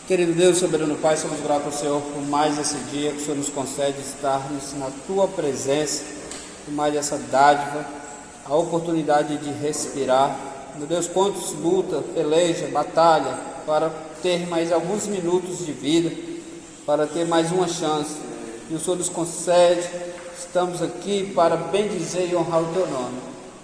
Querido Deus, soberano Pai, somos gratos ao Senhor por mais esse dia que o Senhor nos concede estarmos na Tua presença, por mais essa dádiva, a oportunidade de respirar. Meu Deus, quantos luta, peleja, batalha para ter mais alguns minutos de vida, para ter mais uma chance, e o Senhor nos concede. Estamos aqui para bendizer e honrar o Teu nome.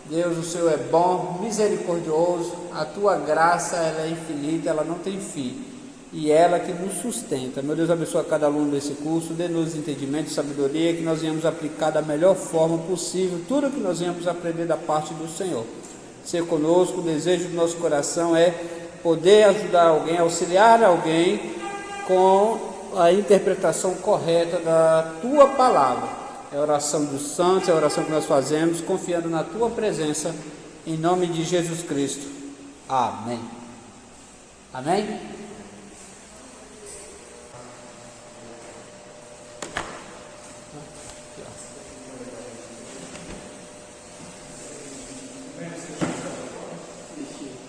Deus, o Senhor é bom, misericordioso, a Tua graça ela é infinita, ela não tem fim, e ela que nos sustenta. Meu Deus, abençoa cada aluno desse curso, dê-nos entendimento e sabedoria, que nós venhamos aplicar da melhor forma possível tudo que nós venhamos aprender da parte do Senhor. Ser conosco, o desejo do nosso coração é poder ajudar alguém, auxiliar alguém com a interpretação correta da Tua palavra. É a oração dos santos, é a oração que nós fazemos, confiando na Tua presença, em nome de Jesus Cristo. Amém. Amém?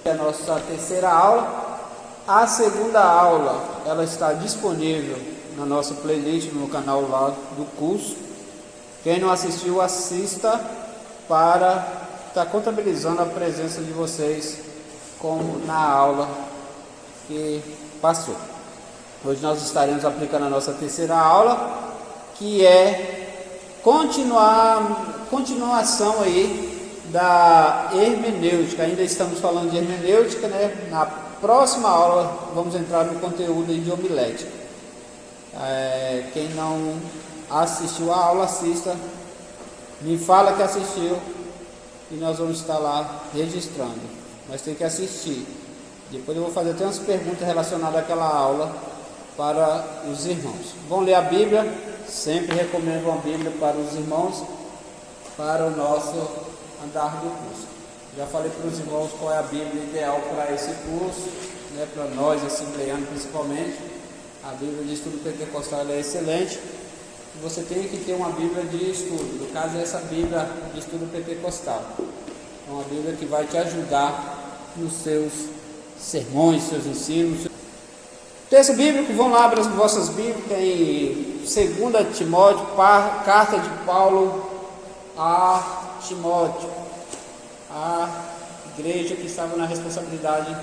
É a nossa terceira aula. A segunda aula, ela está disponível na nossa playlist, no canal lá do curso. Quem não assistiu, assista para estar contabilizando a presença de vocês como na aula que passou. Hoje nós estaremos aplicando a nossa terceira aula, que é continuação aí da hermenêutica. Ainda estamos falando de hermenêutica, né? Na próxima aula vamos entrar no conteúdo de homilética. Quem não assistiu a aula, assista, me fala que assistiu e nós vamos estar lá registrando, mas tem que assistir. Depois eu vou fazer até umas perguntas relacionadas àquela aula para os irmãos. Vão ler a Bíblia, sempre recomendo uma Bíblia para os irmãos, para o nosso andar do curso. Já falei para os irmãos qual é a Bíblia ideal para esse curso, né, para nós assembleianos principalmente. A Bíblia de Estudo Pentecostal é excelente. Você tem que ter uma Bíblia de estudo. No caso, é essa Bíblia de Estudo Pentecostal. É uma Bíblia que vai te ajudar nos seus sermões, seus ensinos. Texto bíblico, vão lá, abrir as vossas Bíblias em 2 Timóteo, carta de Paulo a Timóteo, a igreja que estava na responsabilidade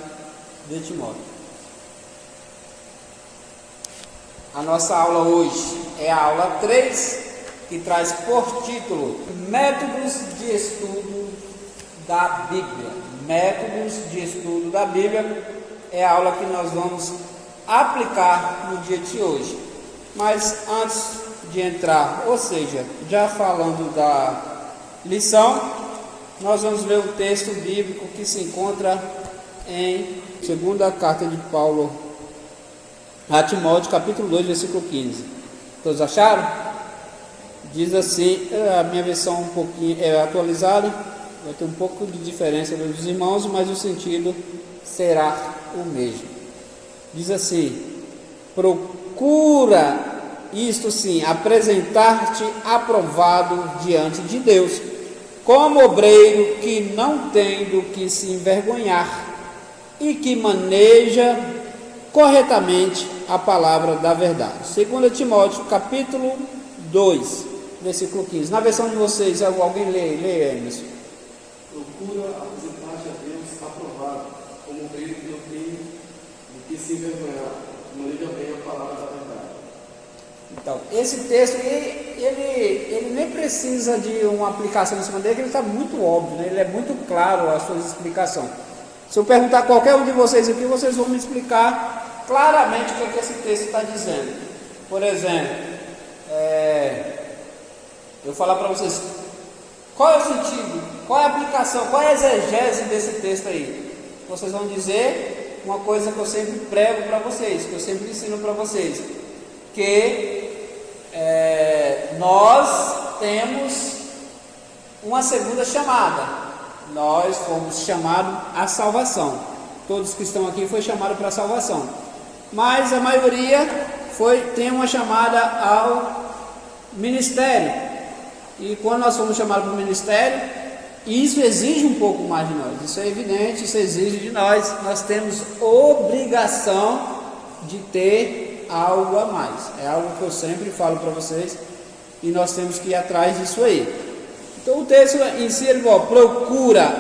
de Timóteo. A nossa aula hoje é a aula 3, que traz por título Métodos de Estudo da Bíblia. Métodos de Estudo da Bíblia é a aula que nós vamos aplicar no dia de hoje. Mas antes de entrar, ou seja, já falando da lição, nós vamos ler o texto bíblico que se encontra em 2ª carta de Paulo a Timóteo, capítulo 2, versículo 15. Todos acharam? Diz assim, a minha versão um pouquinho atualizada, vai ter um pouco de diferença dos irmãos, mas o sentido será o mesmo. Diz assim: procura, isto sim, apresentar-te aprovado diante de Deus, como obreiro que não tem do que se envergonhar e que maneja corretamente a palavra da verdade. 2 Timóteo, capítulo 2, versículo 15. Na versão de vocês, alguém lê, Emerson. Procura apresentar-te a Deus aprovado, como obreiro que não tem do que se envergonhar, maneja bem a palavra da verdade. Então, esse texto, ele nem precisa de uma aplicação em cima dele, que ele está muito óbvio, né? Ele é muito claro a sua explicação. Se eu perguntar a qualquer um de vocês aqui, vocês vão me explicar claramente o que esse texto está dizendo. Por exemplo, eu falar para vocês, qual é o sentido, qual é a aplicação, qual é a exegese desse texto aí? Vocês vão dizer uma coisa que eu sempre prego para vocês, que eu sempre ensino para vocês, que nós temos uma segunda chamada. Nós fomos chamados à salvação. Todos que estão aqui foi chamado para a salvação. Mas a maioria tem uma chamada ao ministério. E quando nós fomos chamados para o ministério, isso exige um pouco mais de nós. Isso é evidente, isso exige de nós. Nós temos obrigação de ter algo a mais. É algo que eu sempre falo para vocês e nós temos que ir atrás disso aí. Então o texto em si, ele procura,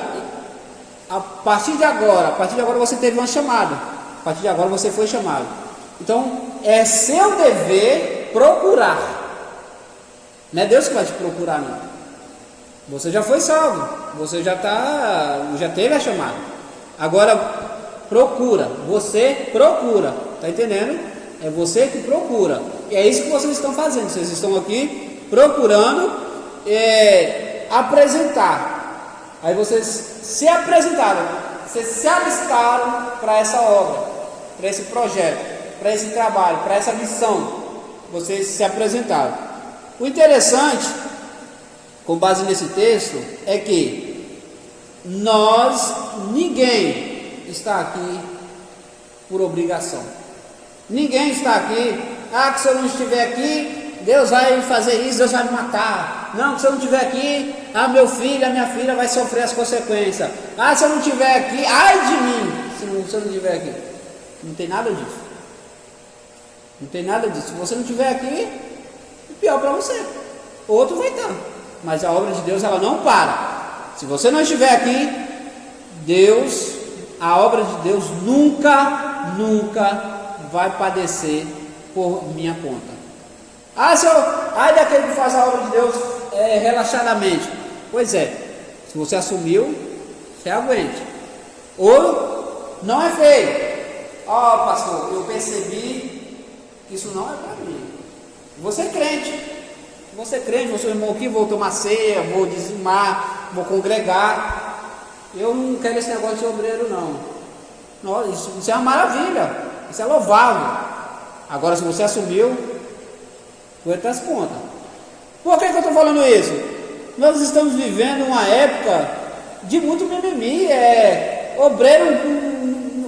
a partir de agora você teve uma chamada, a partir de agora você foi chamado. Então é seu dever procurar, não é Deus que vai te procurar não. Você já foi salvo, você já teve a chamada. Agora procura, você procura, está entendendo? É você que procura, e é isso que vocês estão fazendo, vocês estão aqui procurando apresentar. Aí vocês se apresentaram, vocês se alistaram para essa obra, para esse projeto, para esse trabalho, para essa missão. Vocês se apresentaram. O interessante, com base nesse texto, é que ninguém está aqui por obrigação. Ninguém está aqui, que se eu não estiver aqui, Deus vai fazer isso, Deus vai me matar. Não, que se eu não estiver aqui, meu filho, a minha filha vai sofrer as consequências. Se eu não estiver aqui, ai de mim, se eu não estiver aqui. Não tem nada disso. Não tem nada disso. Se você não estiver aqui, é pior para você. Outro vai estar. Mas a obra de Deus, ela não para. Se você não estiver aqui, a obra de Deus nunca vai padecer por minha conta. Daquele que faz a obra de Deus relaxadamente. Pois é, se você assumiu, você aguente. Ou não é feio. Pastor, eu percebi que isso não é para mim. Você é crente, você é irmão aqui, vou tomar ceia, vou dizimar, vou congregar. Eu não quero esse negócio de obreiro não. Isso é uma maravilha, isso é louvável. Agora, se você assumiu, aguenta as contas. Por que eu estou falando isso? Nós estamos vivendo uma época de muito mimimi. Obreiro,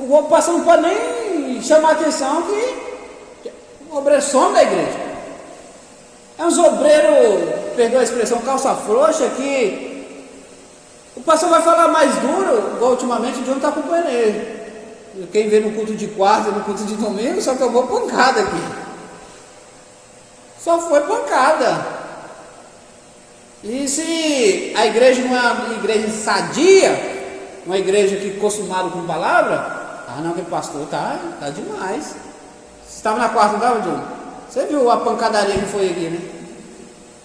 o pastor não pode nem chamar a atenção que o obreiro some da igreja. É uns obreiros, perdoa a expressão, calça frouxa, que o pastor vai falar mais duro, igual ultimamente o John está acompanhando ele. Quem vê no culto de quarta, no culto de domingo, só tomou pancada aqui. Só foi pancada. E se a igreja não é uma igreja sadia, uma igreja que acostumada com palavra, não, aquele pastor tá demais. Você estava na quarta, não estava, John? Você viu a pancadaria que foi aqui, né?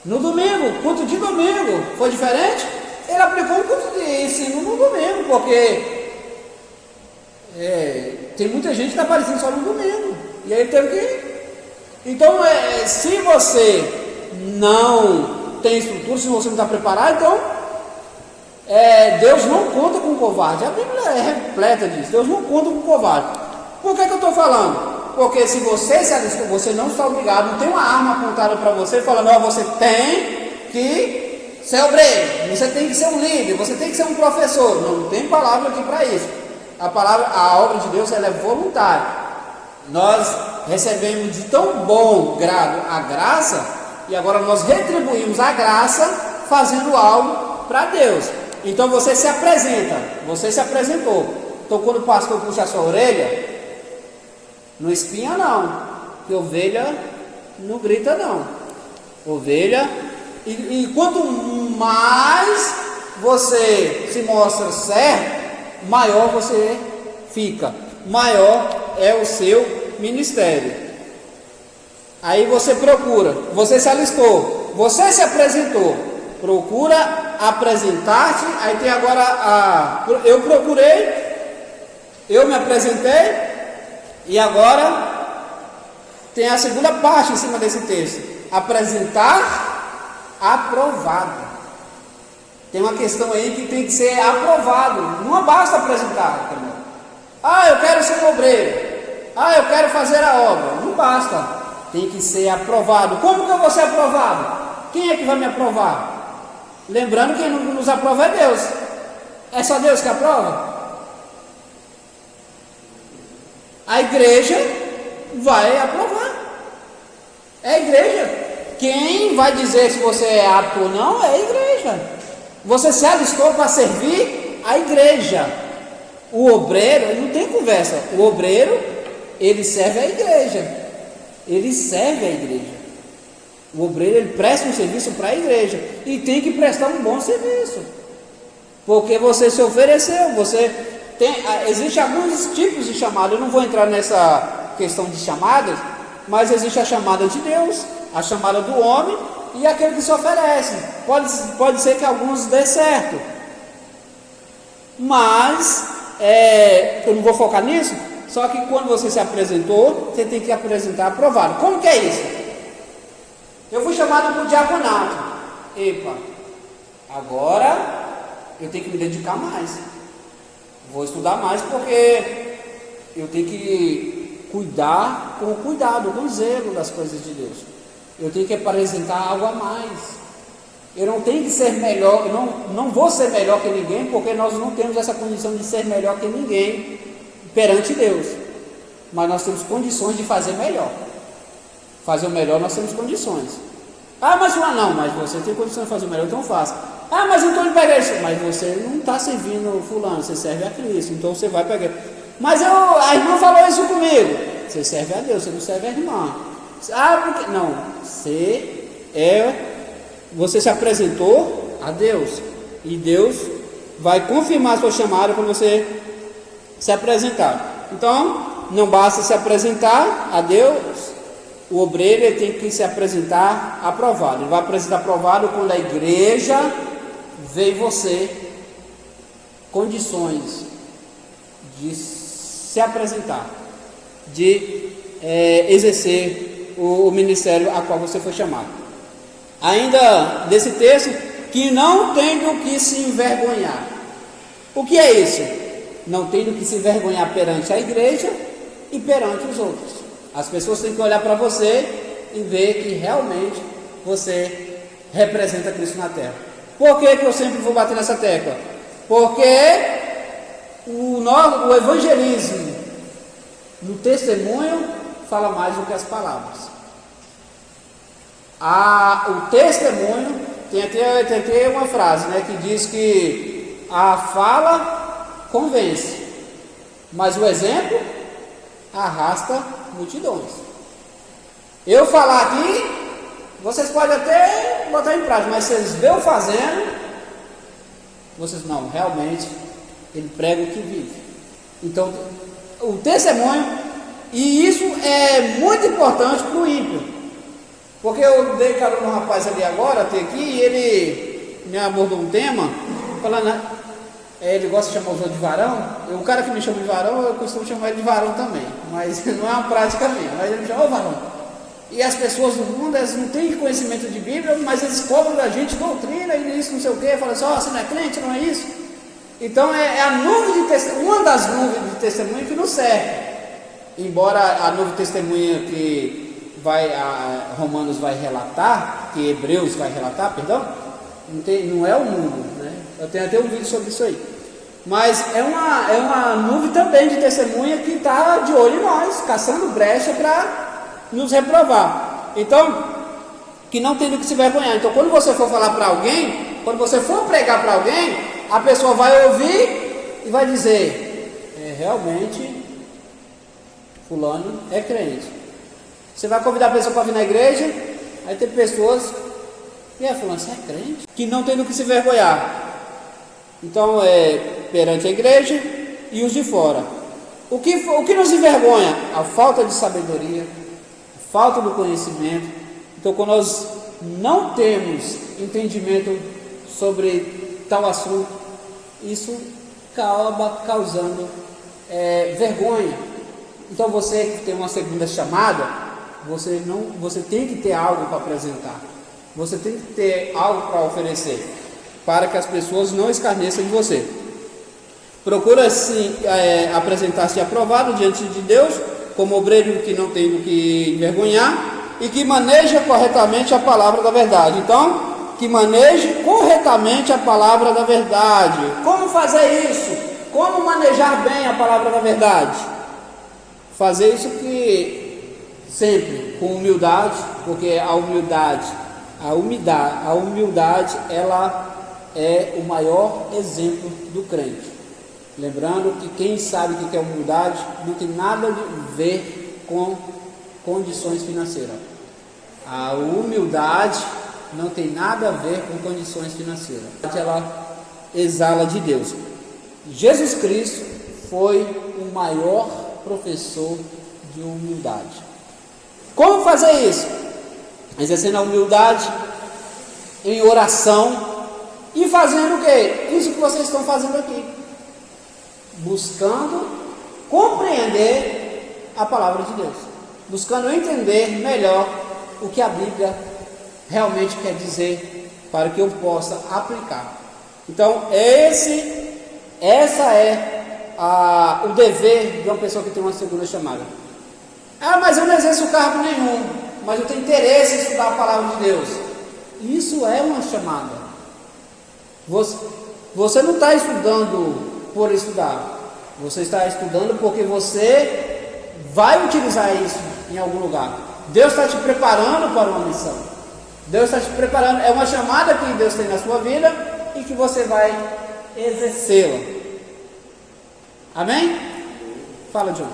No domingo, culto de domingo, foi diferente? Ele aplicou um culto de ensino no domingo, porque tem muita gente que está aparecendo só no domingo, e aí ele teve que ir. Então, se você não tem estrutura, se você não está preparado, então Deus não conta com covarde. A Bíblia é repleta disso. Deus não conta com covarde. Por que eu estou falando? Porque se você se alistou, você não está obrigado, não tem uma arma apontada para você falando, você tem que ser obreiro, você tem que ser um líder, você tem que ser um professor. Não tem palavra aqui para isso. A obra de Deus, ela é voluntária. Nós recebemos de tão bom grado a graça, e agora nós retribuímos a graça fazendo algo para Deus. Então você se apresenta, você se apresentou. Então quando o pastor puxa a sua orelha, não espinha não, porque ovelha não grita não. Ovelha, e quanto mais você se mostra certo, maior você fica, maior é o seu ministério. Aí você procura, você se alistou, você se apresentou, procura apresentar-te. Aí tem agora eu procurei, eu me apresentei, e agora tem a segunda parte em cima desse texto: apresentar aprovado. Tem uma questão aí que tem que ser aprovado. Não basta apresentar, eu quero ser um obreiro, eu quero fazer a obra. Não basta, tem que ser aprovado. Como que eu vou ser aprovado? Quem é que vai me aprovar? Lembrando que quem nos aprova é Deus. É só Deus que aprova? A igreja vai aprovar. É a igreja. Quem vai dizer se você é apto ou não é a igreja. Você se alistou para servir a igreja. O obreiro, ele não tem conversa. O obreiro, ele serve a igreja. Ele serve a igreja. O obreiro, ele presta um serviço para a igreja e tem que prestar um bom serviço, porque você se ofereceu. Existem alguns tipos de chamada. Eu não vou entrar nessa questão de chamadas, mas existe a chamada de Deus, a chamada do homem e aquele que se oferece. Pode ser que alguns dê certo, mas eu não vou focar nisso. Só que quando você se apresentou, você tem que apresentar aprovado. Como que é isso? Eu fui chamado para o diaconato. Epa, agora eu tenho que me dedicar mais. Vou estudar mais, porque eu tenho que cuidar com cuidado, com zelo das coisas de Deus. Eu tenho que apresentar algo a mais. Eu não tenho que ser melhor, eu não vou ser melhor que ninguém, porque nós não temos essa condição de ser melhor que ninguém perante Deus. Mas nós temos condições de fazer melhor. Fazer o melhor nós temos condições. Mas não, mas você tem condições de fazer o melhor, então faça. Mas eu estou indo para a igreja. Mas você não está servindo fulano, você serve a Cristo, então você vai para a igreja. Mas a irmã falou isso comigo. Você serve a Deus, você não serve a irmã. Porque não, você se apresentou a Deus, e Deus vai confirmar a sua chamada quando você se apresentar. Então, não basta se apresentar a Deus, o obreiro ele tem que se apresentar aprovado. Ele vai apresentar aprovado quando a igreja vê em você condições de se apresentar, de exercer o ministério a qual você foi chamado. Ainda desse texto, que não tem do que se envergonhar. O que é isso? Não tem do que se envergonhar perante a igreja e perante os outros. As pessoas têm que olhar para você e ver que realmente você representa Cristo na terra. Por que eu sempre vou bater nessa tecla? Porque o evangelismo no testemunho fala mais do que as palavras. O testemunho tem até uma frase, que diz que a fala convence, mas o exemplo arrasta multidões. Eu falar aqui, vocês podem até botar em prática, mas vocês veem eu fazendo, vocês não, realmente ele prega o que vive. Então, o testemunho, e isso é muito importante para o ímpio, porque eu dei carona no rapaz ali agora, até aqui, e ele me abordou um tema, falando, ele gosta de chamar os outros de varão. O cara que me chama de varão, eu costumo chamar ele de varão também, mas não é uma prática minha. Mas ele me chama, varão. E as pessoas do mundo, elas não têm conhecimento de Bíblia, mas eles cobram da gente doutrina e isso, não sei o quê, falam assim, você não é crente, não é isso? Então é a nuvem de testemunho, uma das nuvens de testemunho que nos serve. Embora a nuvem de testemunho que Romanos vai relatar, que Hebreus vai relatar, perdão, não é o mundo, né? Eu tenho até um vídeo sobre isso aí. Mas é uma nuvem também de testemunha que está de olho em nós, caçando brecha para nos reprovar. Então, que não tem do que se vergonhar. Então, quando você for falar para alguém, quando você for pregar para alguém, a pessoa vai ouvir e vai dizer, realmente, fulano é crente. Você vai convidar a pessoa para vir na igreja, aí tem pessoas, fulano, você é crente? Que não tem do que se vergonhar. Então, perante a igreja e os de fora. O que nos envergonha? A falta de sabedoria, a falta do conhecimento. Então, quando nós não temos entendimento sobre tal assunto, isso acaba causando vergonha. Então, você que tem uma segunda chamada, você tem que ter algo para apresentar. Você tem que ter algo para oferecer, para que as pessoas não escarneçam de você. Procura sim apresentar-se aprovado diante de Deus, como obreiro que não tem do que envergonhar e que maneja corretamente a palavra da verdade. Então, que maneje corretamente a palavra da verdade. Como fazer isso? Como manejar bem a palavra da verdade? Fazer isso que sempre com humildade, porque a humildade ela é o maior exemplo do crente. Lembrando que quem sabe o que é humildade não tem nada a ver com condições financeiras. A humildade não tem nada a ver com condições financeiras. Ela exala de Deus. Jesus Cristo foi o maior professor de humildade. Como fazer isso? Exercendo a humildade em oração e fazendo o quê? Isso que vocês estão fazendo aqui. Buscando compreender a palavra de Deus. Buscando entender melhor o que a Bíblia realmente quer dizer para que eu possa aplicar. Então, essa é o dever de uma pessoa que tem uma segunda chamada. Ah, mas eu não exerço cargo nenhum, mas eu tenho interesse em estudar a palavra de Deus. Isso é uma chamada. Você não está estudando por estudar. Você está estudando porque você vai utilizar isso em algum lugar. Deus está te preparando para uma missão. Deus está te preparando. É uma chamada que Deus tem na sua vida e que você vai exercê-la. Amém? Fala, John.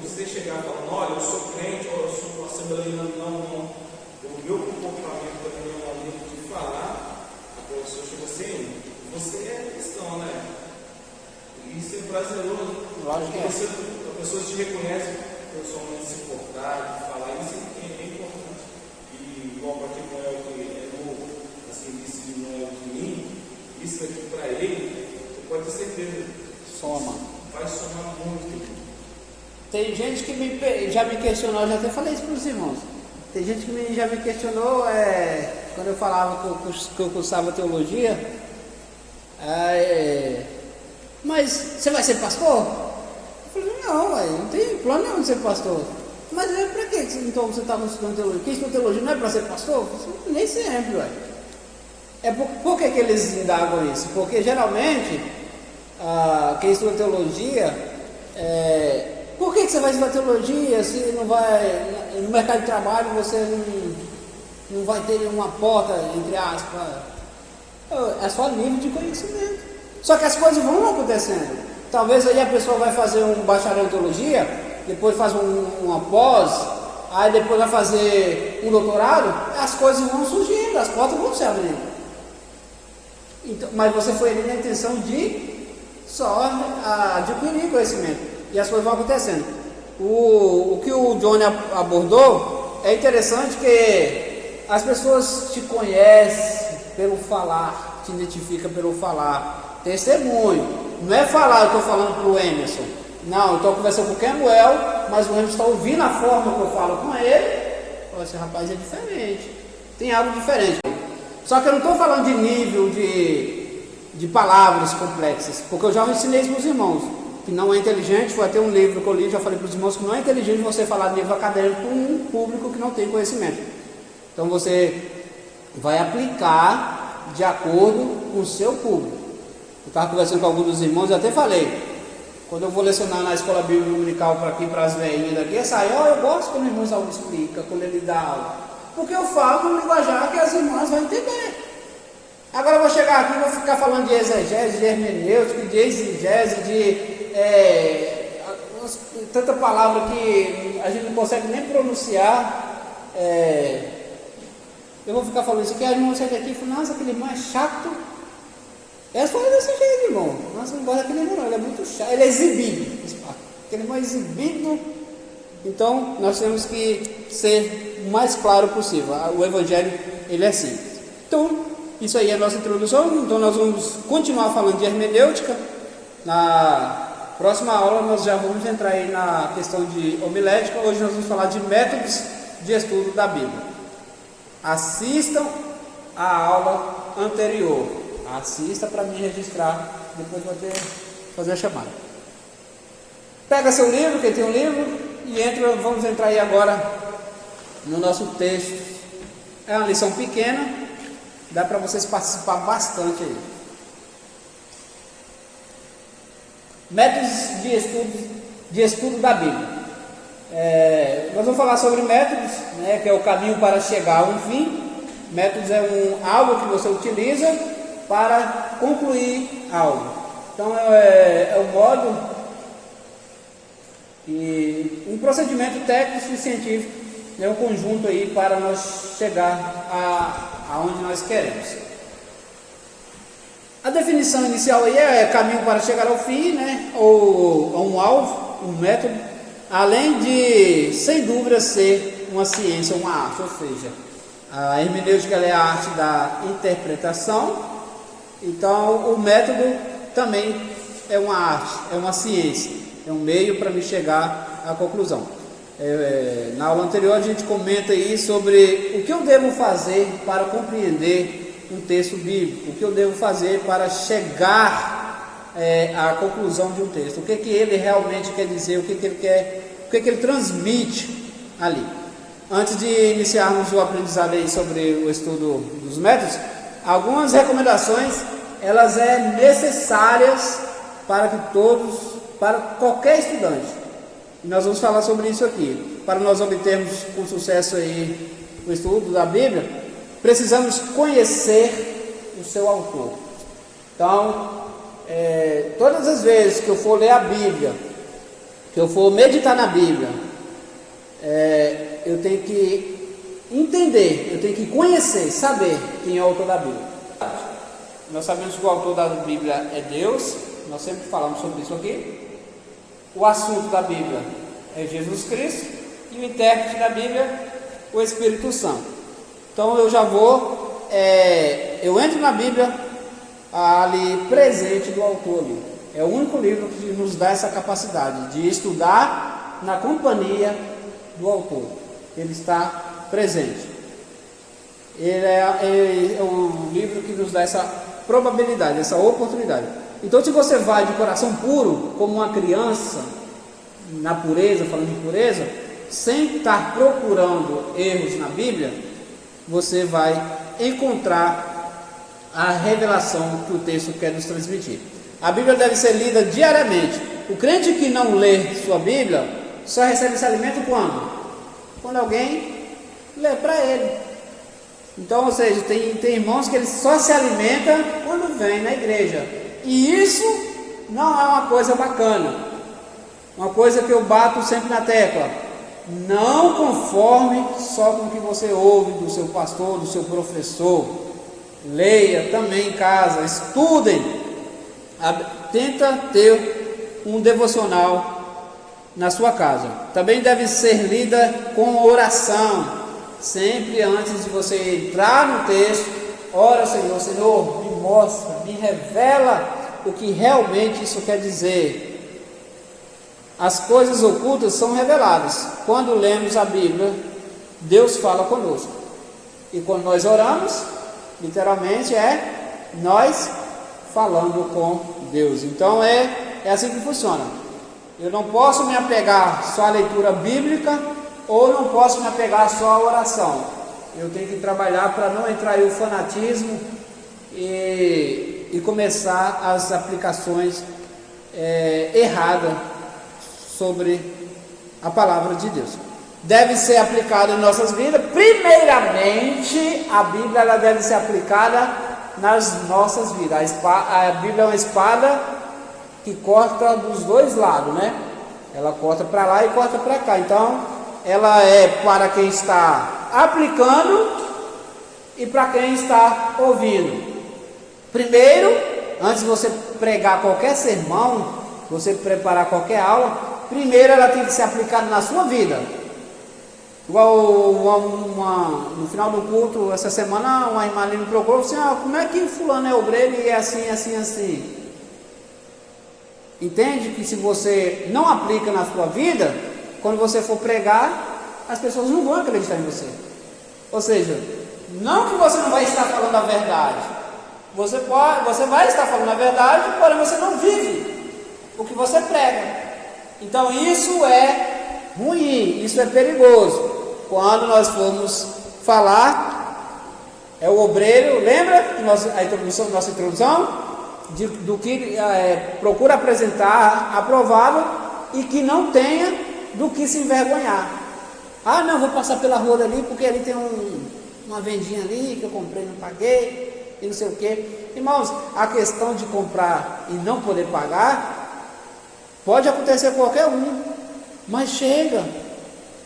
Você chegar falando, olha, eu sou crente, ou eu sou assembleano, não. O meu comportamento também é uma maneira de falar. A pessoa chega assim, você é cristão, né? Isso é prazeroso. Lógico que é. A pessoa te reconhece pessoalmente, se portar, de falar, isso é importante. E igual para quem não é o que é novo, assim, disse não é o de mim, isso aqui para ele, você pode ter certeza. Soma. Vai somar muito. Tem gente que já me questionou, eu já até falei isso para os irmãos. Tem gente que já me questionou quando eu falava que eu cursava teologia. Mas você vai ser pastor? Eu falei, não tem plano nenhum de ser pastor. Mas para que então você estava estudando teologia? Quem estuda teologia não é para ser pastor? Eu falei, nem sempre, por que eles indagam isso? Porque geralmente quem estuda teologia por que você vai estudar teologia se não vai, no mercado de trabalho você não vai ter uma porta, entre aspas? É só nível de conhecimento. Só que as coisas vão acontecendo. Talvez aí a pessoa vai fazer um bacharel em teologia, depois faz uma pós, aí depois vai fazer um doutorado, as coisas vão surgindo, as portas vão se abrindo. Então, mas você foi ali na intenção de só adquirir conhecimento. E as coisas vão acontecendo. O que o Johnny abordou é interessante, que as pessoas te conhecem pelo falar, te identificam pelo falar. Testemunho. Não é falar, eu estou falando para o Emerson. Não, eu estou conversando com o Kemuel, mas o Emerson está ouvindo a forma que eu falo com ele. Esse rapaz é diferente. Tem algo diferente. Só que eu não estou falando de nível de palavras complexas, porque eu já ensinei isso para os irmãos. Que não é inteligente, foi até um livro que eu li, já falei para os irmãos que não é inteligente você falar de nível acadêmico com um público que não tem conhecimento. Então você vai aplicar de acordo com o seu público. Eu estava conversando com alguns dos irmãos, eu até falei, quando eu vou lecionar na escola bíblica dominical para aqui, para as velhinhas daqui, eu gosto quando o irmão Saúl explica, quando ele dá aula, porque eu falo no linguajar que as irmãs vão entender. Agora eu vou chegar aqui e vou ficar falando de exegese, de hermenêutica, de exegese, tanta palavra que a gente não consegue nem pronunciar. Eu vou ficar falando isso aqui, a irmã chega aqui e fala, nossa, aquele irmão é chato. Essa foi desse jeito, irmão. Nossa, eu não gosto daquele irmão, não, ele é muito chato, ele é exibido. Aquele irmão é exibido. Então, nós temos que ser o mais claro possível. O evangelho, ele é simples. Então, isso aí é a nossa introdução. Então, nós vamos continuar falando de hermenêutica. Na próxima aula nós já vamos entrar aí na questão de homilética. Hoje nós vamos falar de métodos de estudo da Bíblia. Assistam a aula anterior. Assista para me registrar. Depois vou fazer a chamada. Pega seu livro, quem tem um livro. vamos entrar aí agora no nosso texto. É uma lição pequena, dá para vocês participar bastante aí. Métodos de estudo da Bíblia. Nós vamos falar sobre métodos, né, que é o caminho para chegar a um fim. Métodos é algo que você utiliza para concluir algo. Então é um modo e um procedimento técnico e científico, é um conjunto aí para nós chegar aonde nós queremos. A definição inicial aí é caminho para chegar ao fim, né, ou a um alvo, um método, além de, sem dúvida, ser uma ciência, uma arte, ou seja, a hermenêutica é a arte da interpretação. Então o método também é uma arte, é uma ciência, é um meio para me chegar à conclusão. Na aula anterior a gente comenta aí sobre o que eu devo fazer para compreender um texto bíblico, o que eu devo fazer para chegar à conclusão de um texto, o que ele realmente quer dizer, o que ele quer, o que ele transmite ali. Antes de iniciarmos o aprendizado aí sobre o estudo dos métodos, algumas recomendações, elas necessárias para qualquer estudante. E nós vamos falar sobre isso aqui. Para nós obtermos com sucesso aí o estudo da Bíblia, precisamos conhecer o seu autor. Então, todas as vezes que eu for ler a Bíblia, que eu for meditar na Bíblia, eu tenho que entender, eu tenho que conhecer, saber quem é o autor da Bíblia. Nós sabemos que o autor da Bíblia é Deus, nós sempre falamos sobre isso aqui. O assunto da Bíblia é Jesus Cristo e o intérprete da Bíblia, o Espírito Santo. Então eu já vou, eu entro na Bíblia ali presente do autor ali. É o único livro que nos dá essa capacidade de estudar na companhia do autor. Ele está presente. Ele é um livro que nos dá essa probabilidade, essa oportunidade. Então, se você vai de coração puro, como uma criança, na pureza, falando de pureza, sem estar procurando erros na Bíblia, você vai encontrar a revelação que o texto quer nos transmitir. A Bíblia deve ser lida diariamente. O crente que não lê sua Bíblia só recebe esse alimento quando? Quando alguém lê para ele. Então, ou seja, tem irmãos que eles só se alimentam quando vêm na igreja. E isso não é uma coisa bacana. Uma coisa que eu bato sempre na tecla: não conforme só com o que você ouve do seu pastor, do seu professor. Leia também em casa, estudem. Tenta ter um devocional na sua casa. Também deve ser lida com oração. Sempre antes de você entrar no texto, ora, Senhor, me mostra, me revela o que realmente isso quer dizer. As coisas ocultas são reveladas. Quando lemos a Bíblia, Deus fala conosco. E quando nós oramos, literalmente nós falando com Deus. Então é assim que funciona. Eu não posso me apegar só à leitura bíblica, ou não posso me apegar só à oração. Eu tenho que trabalhar para não entrar em fanatismo e começar as aplicações erradas sobre a palavra de Deus. Deve ser aplicada em nossas vidas. Primeiramente, a Bíblia ela deve ser aplicada nas nossas vidas. A Bíblia é uma espada que corta dos dois lados, né? Ela corta para lá e corta para cá. Então, ela é para quem está aplicando e para quem está ouvindo. Primeiro, antes de você pregar qualquer sermão, você preparar qualquer aula, primeiro ela tem que ser aplicada na sua vida. Igual no final do culto, essa semana, uma irmã ali me procurou assim: como é que fulano é obreiro e é assim, assim, assim? Entende que se você não aplica na sua vida, quando você for pregar, as pessoas não vão acreditar em você. Ou seja, não que você não vai estar falando a verdade. Você vai estar falando a verdade, porém você não vive o que você prega. Então isso é ruim, isso é perigoso. Quando nós formos falar, é o obreiro, lembra nossa introdução? Do que procura apresentar aprovado e que não tenha do que se envergonhar. Ah, não, vou passar pela rua ali porque ali tem uma vendinha ali que eu comprei, não paguei e não sei o que. Irmãos, a questão de comprar e não poder pagar pode acontecer com qualquer um, mas chega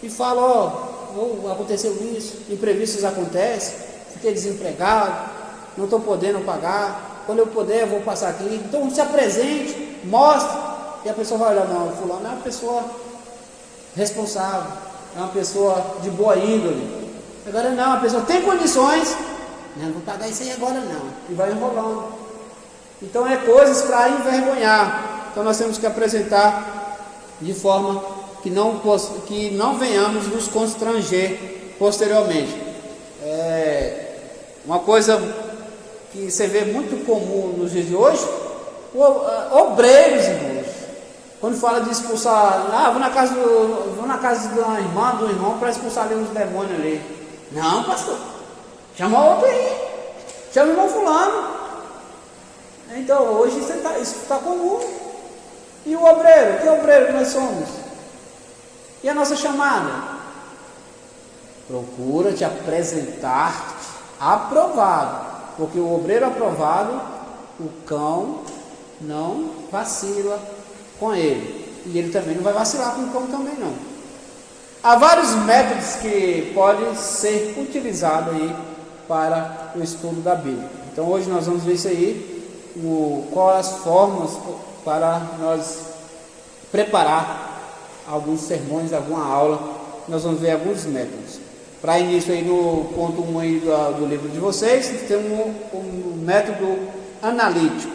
e fala, aconteceu isso, imprevistos acontecem, fiquei desempregado, não estou podendo pagar, quando eu puder eu vou passar aqui. Então se apresente, mostre, e a pessoa vai olhar, não, fulano é uma pessoa responsável, é uma pessoa de boa índole. Agora não, a pessoa tem condições, não vou pagar isso aí agora não, e vai enrolando. Então é coisas para envergonhar. Então nós temos que apresentar de forma que não venhamos nos constranger posteriormente. Uma coisa que você vê muito comum nos dias de hoje, obreiros, irmãos, quando fala de expulsar, vou na casa da irmã, do irmão, para expulsar ali uns demônios ali. Não, pastor, chama outro aí, chama o irmão fulano. Então hoje isso está comum. E o obreiro, que obreiro que nós somos? E a nossa chamada? Procura te apresentar aprovado, porque o obreiro aprovado, o cão não vacila com ele, e ele também não vai vacilar com o cão também não. Há vários métodos que podem ser utilizados aí para o estudo da Bíblia. Então hoje nós vamos ver isso aí, quais as formas para nós preparar alguns sermões, alguma aula. Nós vamos ver alguns métodos. Para início aí no ponto 1 aí do livro de vocês, temos um método analítico,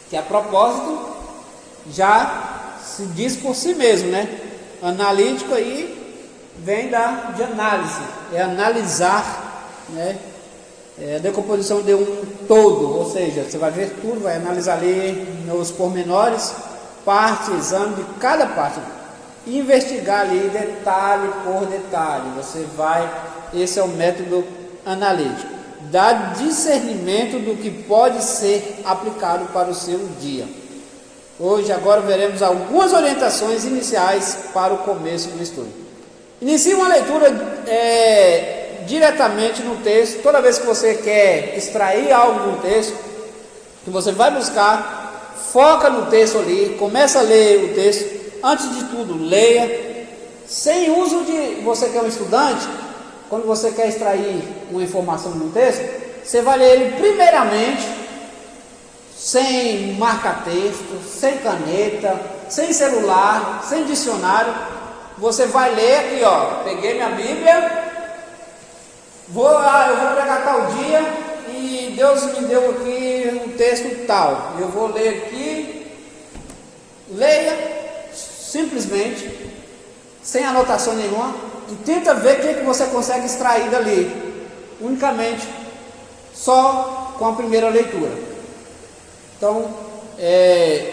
que a propósito já se diz por si mesmo, né? Analítico aí vem de análise, é analisar, né? A decomposição de um todo, ou seja, você vai ver tudo, vai analisar ali nos pormenores, parte, exame de cada parte, e investigar ali detalhe por detalhe. Esse é o método analítico, dá discernimento do que pode ser aplicado para o seu dia. Agora veremos algumas orientações iniciais para o começo do estudo. Inicie uma leitura diretamente no texto. Toda vez que você quer extrair algo de um texto, que você vai buscar, foca no texto ali, começa a ler o texto. Antes de tudo, leia, sem uso de... Você que é um estudante, quando você quer extrair uma informação de um texto, você vai ler ele primeiramente, sem marca-texto, sem caneta, sem celular, sem dicionário. Você vai ler aqui, peguei minha Bíblia, eu vou pregar tal dia e Deus me deu aqui um texto tal. Eu vou ler aqui, leia simplesmente, sem anotação nenhuma, e tenta ver o que você consegue extrair dali, unicamente, só com a primeira leitura. Então,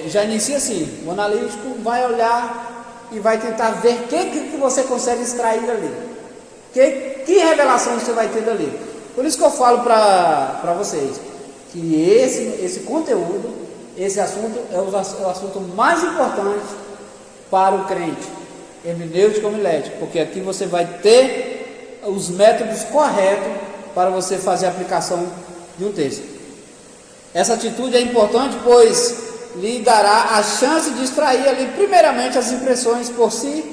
já inicia assim, o analítico vai olhar e vai tentar ver o que você consegue extrair dali, que revelação você vai ter dali. Por isso que eu falo para vocês, que esse conteúdo, esse assunto é o assunto mais importante para o crente, hermenêutica homilética, porque aqui você vai ter os métodos corretos para você fazer a aplicação de um texto. Essa atitude é importante, pois lhe dará a chance de extrair ali primeiramente as impressões por si.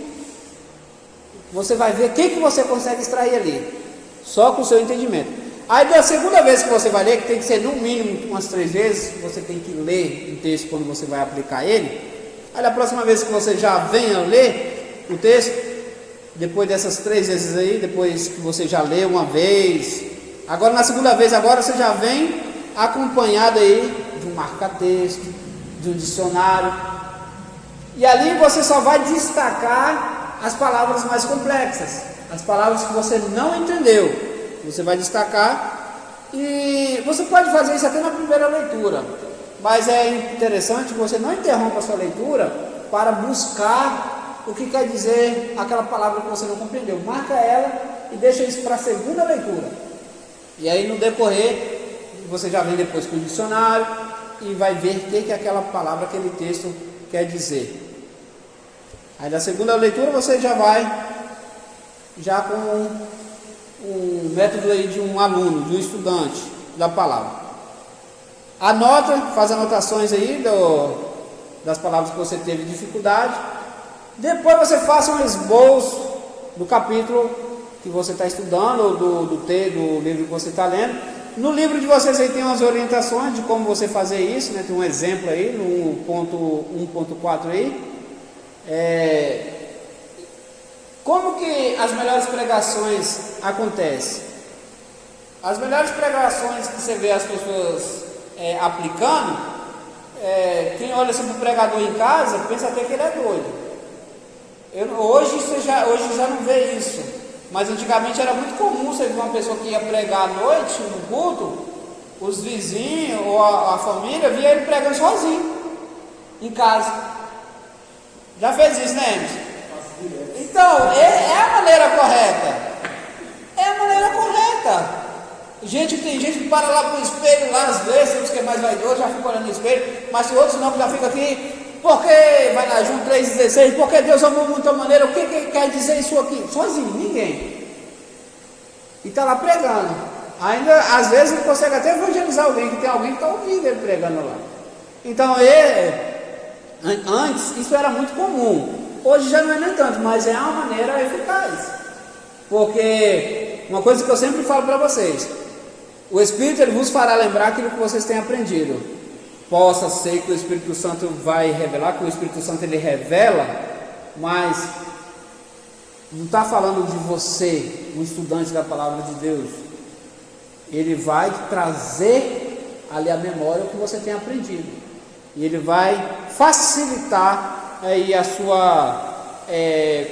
Você vai ver o que você consegue extrair ali, só com o seu entendimento. Aí da segunda vez que você vai ler, que tem que ser no mínimo umas 3 vezes, você tem que ler o texto quando você vai aplicar ele. Aí da próxima vez que você já venha ler o texto, depois dessas 3 vezes aí, depois que você já leu uma vez, agora na segunda vez, você já vem acompanhado aí de um marca-texto, de um dicionário, e ali você só vai destacar as palavras mais complexas, as palavras que você não entendeu, você vai destacar, e você pode fazer isso até na primeira leitura. Mas é interessante que você não interrompa a sua leitura para buscar o que quer dizer aquela palavra que você não compreendeu. Marca ela e deixa isso para a segunda leitura. E aí no decorrer, você já vem depois com o dicionário e vai ver o que aquela palavra, aquele texto quer dizer. Aí na segunda leitura você já vai já com um método aí de um aluno, de um estudante da palavra. Anota, faz anotações aí das palavras que você teve dificuldade. Depois você faça um esboço do capítulo que você está estudando, ou do livro que você está lendo. No livro de vocês aí tem umas orientações de como você fazer isso, né? Tem um exemplo aí, no ponto 1.4 aí. Como que as melhores pregações acontecem? As melhores pregações que você vê as pessoas aplicando, quem olha sobre o pregador em casa, pensa até que ele é doido. Hoje já não vê isso, mas antigamente era muito comum você ver uma pessoa que ia pregar à noite no culto, os vizinhos ou a família via ele pregando sozinho, em casa. Já fez isso, né, Emerson? Então, é a maneira correta. É a maneira correta. Tem gente que para lá com o espelho, lá às vezes, os que é mais vaidoso, já fica olhando no espelho, mas se outros não, que já fica aqui, porque vai lá, João 3,16, porque Deus amou de muita maneira, o que quer dizer isso aqui? Sozinho, ninguém. E está lá pregando. Ainda, às vezes, ele consegue até evangelizar alguém, que tem alguém que está ouvindo ele pregando lá. Então, antes, isso era muito comum. Hoje já não é nem tanto, mas é uma maneira eficaz. Porque uma coisa que eu sempre falo para vocês, o Espírito ele vos fará lembrar aquilo que vocês têm aprendido. Possa ser que o Espírito Santo vai revelar, que o Espírito Santo ele revela, mas não está falando de você, um estudante da palavra de Deus. Ele vai trazer ali a memória o que você tem aprendido. E ele vai facilitar aí a sua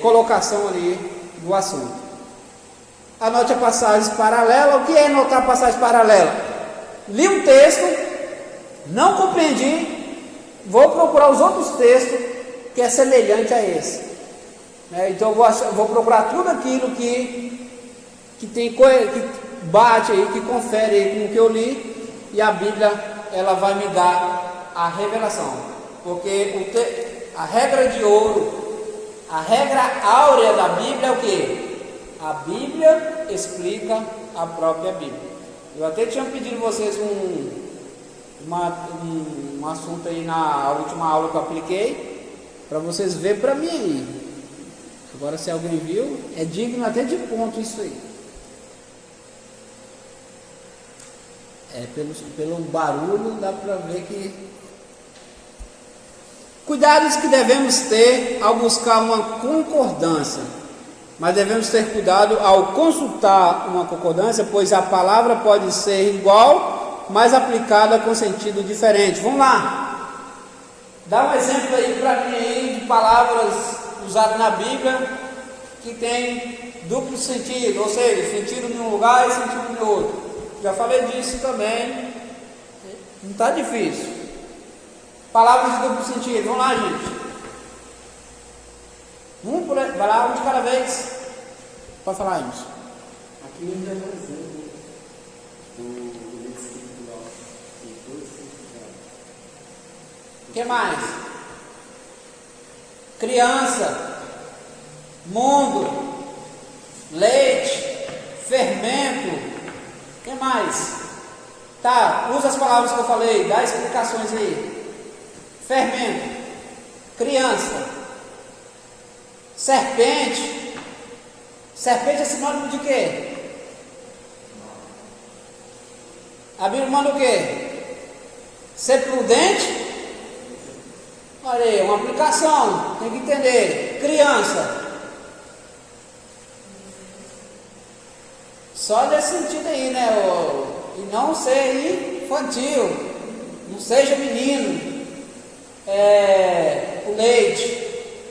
colocação ali do assunto. Anote a passagem paralela. O que é anotar a passagem paralela? Li um texto, não compreendi, vou procurar os outros textos que é semelhante a esse. Então eu vou procurar tudo aquilo que bate aí, que confere aí com o que eu li, e a Bíblia ela vai me dar a revelação. Porque a regra de ouro, a regra áurea da Bíblia é o que? A Bíblia explica a própria Bíblia. Eu até tinha pedido vocês um assunto aí na última aula que eu apliquei, para vocês verem para mim aí. Agora, se alguém viu, é digno até de ponto isso aí. Pelo barulho dá para ver que... Cuidados que devemos ter ao buscar uma concordância. Mas devemos ter cuidado ao consultar uma concordância, pois a palavra pode ser igual, mas aplicada com sentido diferente. Vamos lá. Dá um exemplo aí para mim aí de palavras usadas na Bíblia que tem duplo sentido, ou seja, sentido em um lugar e sentido em outro. Já falei disso também. Não está difícil. Palavras de duplo sentido. Vamos lá, gente. Vai lá, um de cada vez. Pode falar isso. Aqui não é um exemplo do espiritual. O que mais? Criança, mundo, leite, fermento. O que mais? Tá, usa as palavras que eu falei, dá explicações aí. Fermento, criança, serpente. Serpente é sinônimo de quê? A Bíblia manda o quê? Ser prudente. Olha aí, uma aplicação, tem que entender. Criança. Só nesse sentido aí, né? E não ser infantil. Não seja menino. O leite.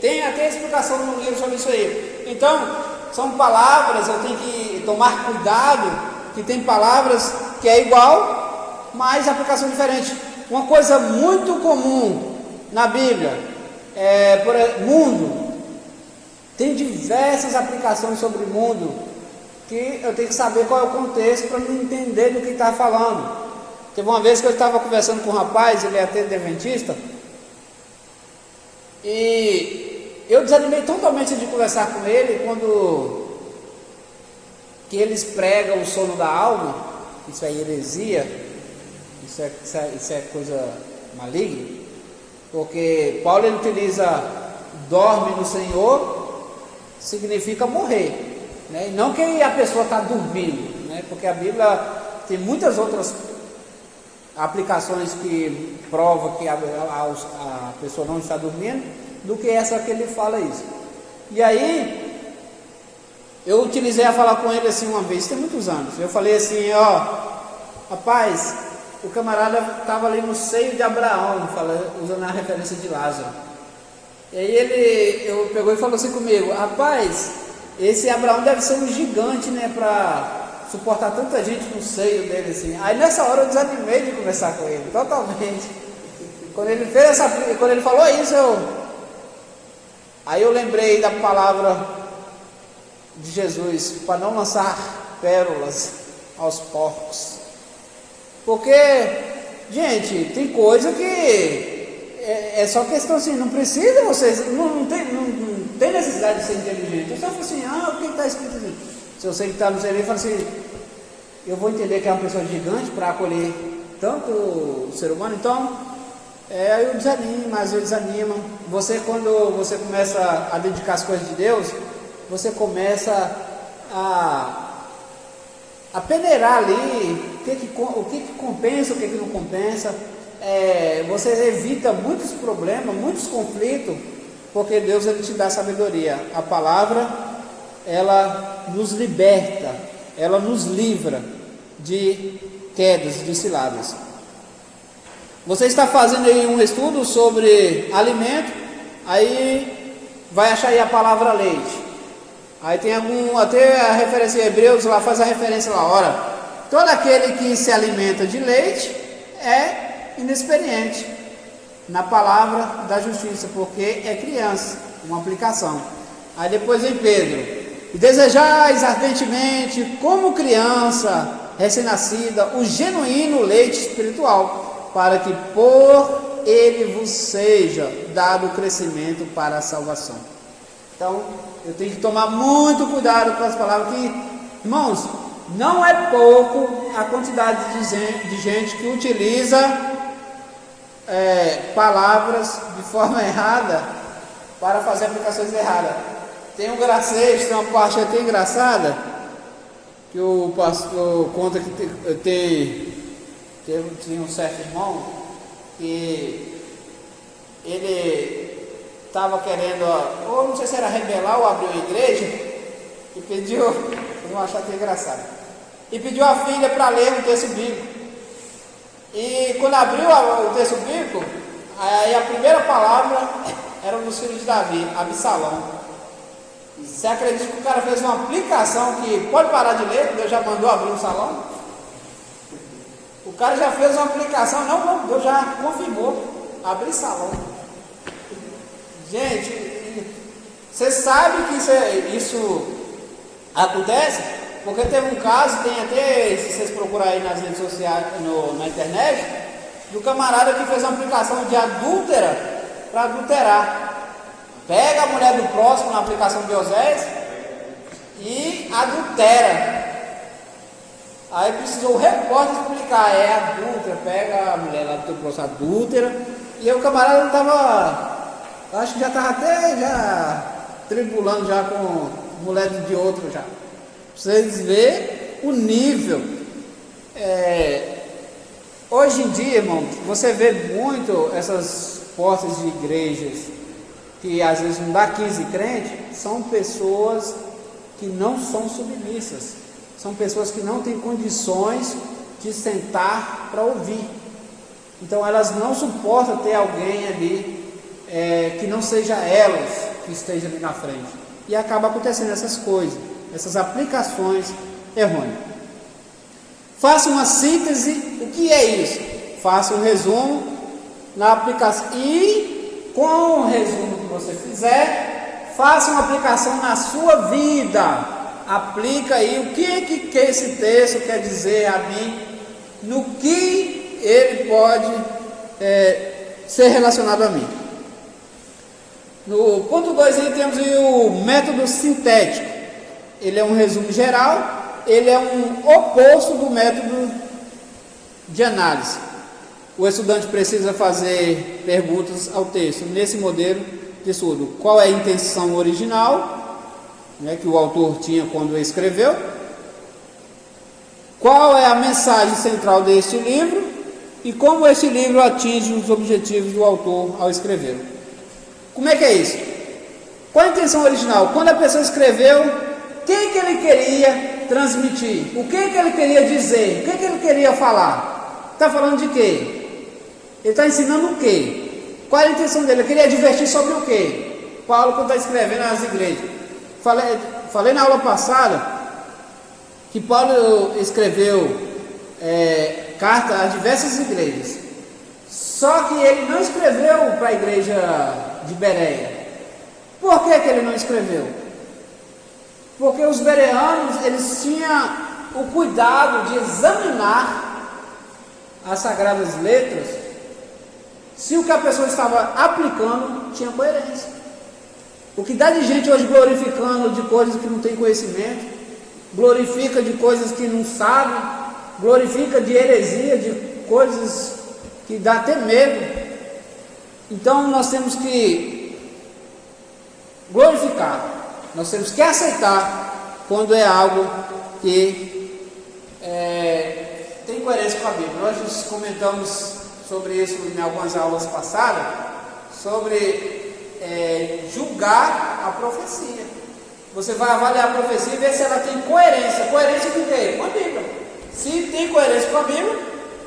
Tem até explicação no livro sobre isso aí. Então, são palavras, eu tenho que tomar cuidado, que tem palavras que é igual, mas aplicação diferente. Uma coisa muito comum na Bíblia, Mundo. Tem diversas aplicações sobre mundo que eu tenho que saber qual é o contexto para não entender do que está falando. Teve uma vez que eu estava conversando com um rapaz, ele é até adventista, e eu desanimei totalmente de conversar com ele quando que eles pregam o sono da alma. Isso é heresia, isso é coisa maligna, porque Paulo ele utiliza dorme no Senhor, significa morrer, né? E não que a pessoa está dormindo, né? Porque a Bíblia tem muitas outras aplicações que provam que a pessoa não está dormindo, do que essa que ele fala isso. E aí eu utilizei a falar com ele assim uma vez, tem muitos anos. Eu falei assim, rapaz, o camarada estava ali no seio de Abraão, usando a referência de Lázaro. E aí eu pegou e falou assim comigo, rapaz, esse Abraão deve ser um gigante, né, para suportar tanta gente no seio dele assim. Aí nessa hora eu desanimei de conversar com ele, totalmente. Quando ele falou isso, aí eu lembrei da palavra de Jesus, para não lançar pérolas aos porcos. Porque, gente, tem coisa que é só questão assim, não precisa vocês, não tem necessidade de ser inteligente. Eu só falo assim, o que está escrito ali? Se eu sei que está no livro, eu falo assim, eu vou entender que é uma pessoa gigante para acolher tanto o ser humano, então, aí eu desanimo, às vezes desanima. Quando você começa a dedicar as coisas de Deus, você começa a peneirar ali, o que compensa, o que não compensa. Você evita muitos problemas, muitos conflitos, porque Deus ele te dá sabedoria. A palavra ela nos liberta, ela nos livra de quedas, de ciladas. Você está fazendo aí um estudo sobre alimento, aí vai achar aí a palavra leite. Aí tem até a referência em Hebreus, lá faz a referência lá, ora, todo aquele que se alimenta de leite é inexperiente na palavra da justiça, porque é criança, uma aplicação. Aí depois vem Pedro, e desejais ardentemente, como criança recém-nascida, o genuíno leite espiritual, para que por ele vos seja dado o crescimento para a salvação. Então, eu tenho que tomar muito cuidado com as palavras que, irmãos, não é pouco a quantidade de gente que utiliza palavras de forma errada para fazer aplicações erradas. Tem um gracejo, tem uma parte até engraçada que o pastor conta que tinha um certo irmão que ele estava querendo, ou não sei se era rebelar ou abrir uma igreja, e pediu, vocês vão achar até engraçado, e pediu a filha para ler um texto bíblico. E quando abriu o texto bíblico, aí a primeira palavra era um dos filhos de Davi, Absalão. Você acredita que o cara fez uma aplicação que pode parar de ler, Deus já mandou abrir um salão? O cara já fez uma aplicação, não, Deus já confirmou, abrir salão. Gente, você sabe que isso acontece? Porque teve um caso, tem até, se vocês procurarem aí nas redes sociais, na internet, do camarada que fez uma aplicação de adúltera para adulterar. Pega a mulher do próximo na aplicação de Osés e adultera. Aí precisou o repórter explicar, adúltera, pega a mulher lá do próximo, adúltera, e aí o camarada estava, acho que já estava até tribulando já com mulher de outro já. Vocês verem o nível. Hoje em dia, irmão, você vê muito essas portas de igrejas que às vezes não dá 15 crentes, são pessoas que não são submissas, são pessoas que não têm condições de sentar para ouvir. Então elas não suportam ter alguém ali que não seja elas que esteja ali na frente, e acaba acontecendo essas coisas, essas aplicações errôneas. Faça uma síntese. O que é isso? Faça um resumo na aplicação. E com o resumo que você fizer, faça uma aplicação na sua vida. Aplica aí o que esse texto quer dizer a mim, no que ele pode ser relacionado a mim. No ponto 2 aí temos aí o método sintético. Ele é um resumo geral, ele é um oposto do método de análise. O estudante precisa fazer perguntas ao texto nesse modelo de estudo. Qual é a intenção original, que o autor tinha quando escreveu? Qual é a mensagem central deste livro? E como este livro atinge os objetivos do autor ao escrevê-lo? Como é que é isso? Qual a intenção original? Quando a pessoa escreveu, o que ele queria transmitir? O que ele queria dizer? O que ele queria falar? Está falando de quê? Ele está ensinando o quê? Qual é a intenção dele? Ele queria advertir sobre o quê? Paulo, quando está escrevendo nas igrejas. Falei na aula passada que Paulo escreveu carta a diversas igrejas. Só que ele não escreveu para a igreja de Bereia. Por que ele não escreveu? Porque os bereanos, eles tinham o cuidado de examinar as sagradas letras, se o que a pessoa estava aplicando tinha coerência. O que dá de gente hoje glorificando de coisas que não tem conhecimento, glorifica de coisas que não sabe, glorifica de heresia, de coisas que dá até medo. Então nós temos que glorificar, nós temos que aceitar quando é algo que tem coerência com a Bíblia. Nós comentamos sobre isso em algumas aulas passadas, sobre julgar a profecia. Você vai avaliar a profecia e ver se ela tem coerência. Coerência com o quê? Com a Bíblia. Se tem coerência com a Bíblia,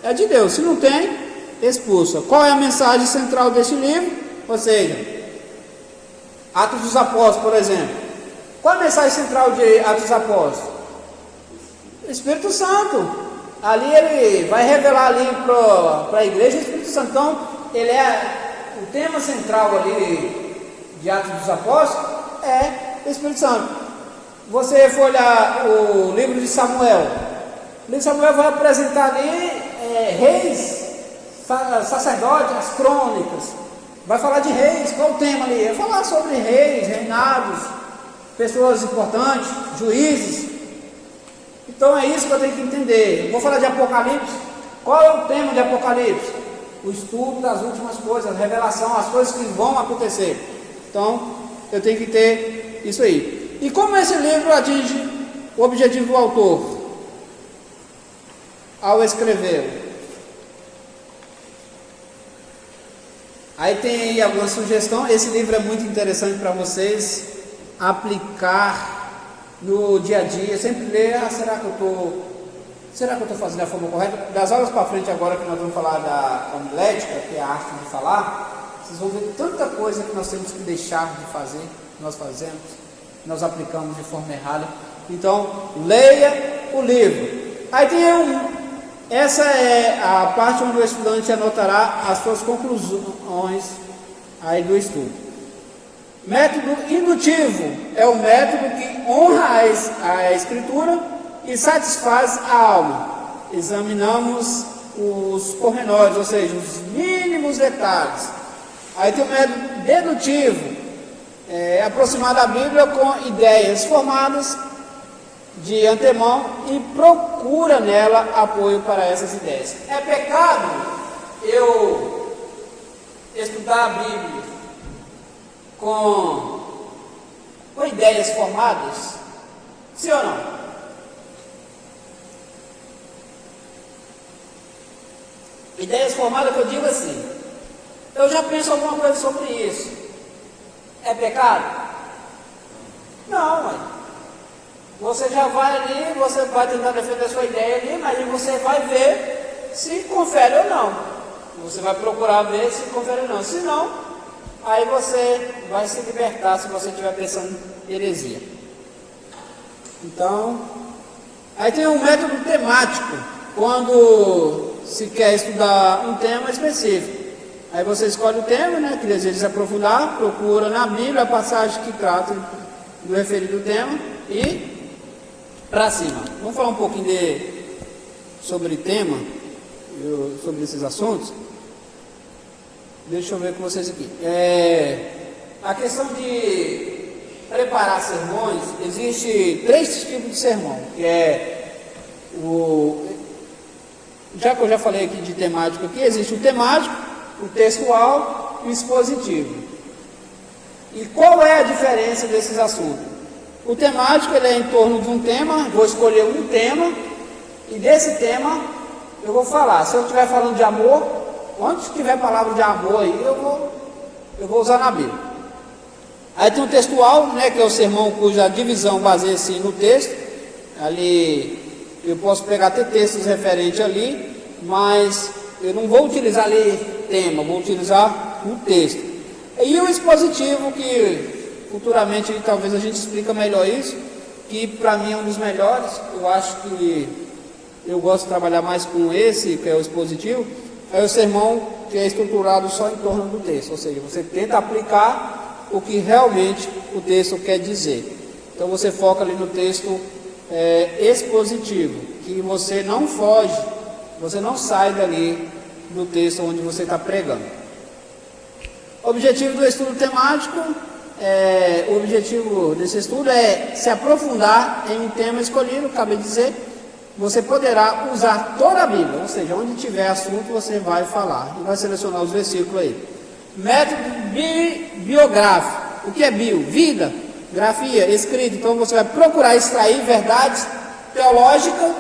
é de Deus. Se não tem, expulsa. Qual é a mensagem central deste livro? Ou seja, Atos dos Apóstolos, por exemplo. Qual é a mensagem central de Atos dos Apóstolos? O Espírito Santo. Ali ele vai revelar ali para a igreja o Espírito Santo. Então, ele o tema central ali de Atos dos Apóstolos é o Espírito Santo. Você for olhar o livro de Samuel. O livro de Samuel vai apresentar ali reis, sacerdotes, as crônicas. Vai falar de reis. Qual o tema ali? Vai falar sobre reis, reinados, pessoas importantes, juízes. Então é isso que eu tenho que entender. Eu vou falar de Apocalipse. Qual é o tema de Apocalipse? O estudo das últimas coisas, a revelação, as coisas que vão acontecer. Então eu tenho que ter isso aí. E como esse livro atinge o objetivo do autor ao escrever? Aí tem aí alguma sugestão. Esse livro é muito interessante para vocês aplicar no dia a dia. Sempre ler, será que eu estou fazendo da forma correta? Das aulas para frente agora que nós vamos falar da homilética, que é a arte de falar, vocês vão ver tanta coisa que nós temos que deixar de fazer, nós fazemos, nós aplicamos de forma errada. Então, leia o livro. Aí tem essa é a parte onde o estudante anotará as suas conclusões aí do estudo. Método indutivo é o método que honra a escritura e satisfaz a alma. Examinamos os pormenores, ou seja, os mínimos detalhes. Aí tem o método dedutivo, aproximar da Bíblia com ideias formadas de antemão e procura nela apoio para essas ideias. É pecado eu estudar a Bíblia com ideias formadas? Sim ou não? Ideias formadas que eu digo assim, eu já penso alguma coisa sobre isso. É pecado? Não, mãe. Você já vai ali, você vai tentar defender a sua ideia ali, mas você vai ver se confere ou não. Você vai procurar ver se confere ou não. Se não, aí você vai se libertar se você estiver pensando em heresia. Então, aí tem um método temático, quando se quer estudar um tema específico. Aí você escolhe o tema, né, que deseja se aprofundar, procura na Bíblia a passagem que trata do referido tema e para cima. Vamos falar um pouquinho sobre tema, sobre esses assuntos. Deixa eu ver com vocês aqui. A questão de preparar sermões, existe 3 tipos de sermão, que já que eu já falei aqui de temático aqui, existe o temático, o textual e o expositivo. E qual é a diferença desses assuntos? O temático ele é em torno de um tema, vou escolher um tema, e desse tema eu vou falar. Se eu estiver falando de amor, onde tiver palavra de amor aí, eu vou usar na Bíblia. Aí tem o textual, né, que é o sermão cuja divisão baseia-se no texto. Ali eu posso pegar até textos referentes ali, mas eu não vou utilizar ali tema, vou utilizar um texto. E o expositivo, que futuramente talvez a gente explica melhor isso, que para mim é um dos melhores. Eu acho que eu gosto de trabalhar mais com esse, que é o expositivo. É o sermão que é estruturado só em torno do texto, ou seja, você tenta aplicar o que realmente o texto quer dizer. Então você foca ali no texto expositivo, que você não foge, você não sai dali do texto onde você está pregando. O objetivo do estudo temático, o objetivo desse estudo é se aprofundar em um tema escolhido, acabei de dizer. Você poderá usar toda a Bíblia, ou seja, onde tiver assunto você vai falar, e vai selecionar os versículos aí. Método biográfico. O que é bio? Vida, grafia, escrito. Então você vai procurar extrair verdades teológicas,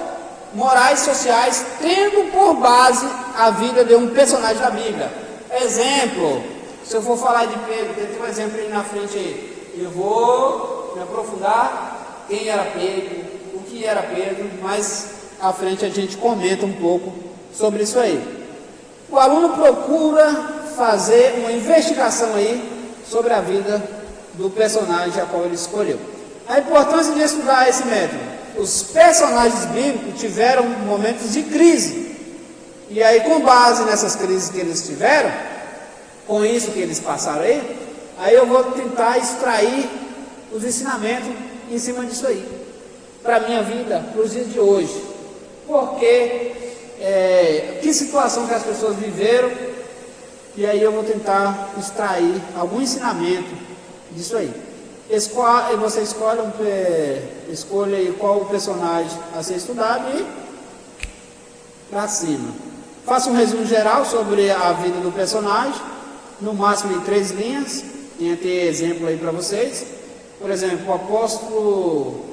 morais, sociais, tendo por base a vida de um personagem da Bíblia. Exemplo, se eu for falar de Pedro, tem um exemplo aí na frente aí. Eu vou me aprofundar quem era Pedro, o que era Pedro, mas à frente a gente comenta um pouco sobre isso aí. O aluno procura fazer uma investigação aí sobre a vida do personagem a qual ele escolheu. A importância de estudar esse método. Os personagens bíblicos tiveram momentos de crise. E aí, com base nessas crises que eles tiveram, com isso que eles passaram aí eu vou tentar extrair os ensinamentos em cima disso aí, para a minha vida, para os dias de hoje. Porque, que situação que as pessoas viveram, e aí eu vou tentar extrair algum ensinamento disso aí. Você escolhe aí qual o personagem a ser estudado e para cima. Faça um resumo geral sobre a vida do personagem, no máximo em 3 linhas. Tem até exemplo aí para vocês. Por exemplo, o apóstolo,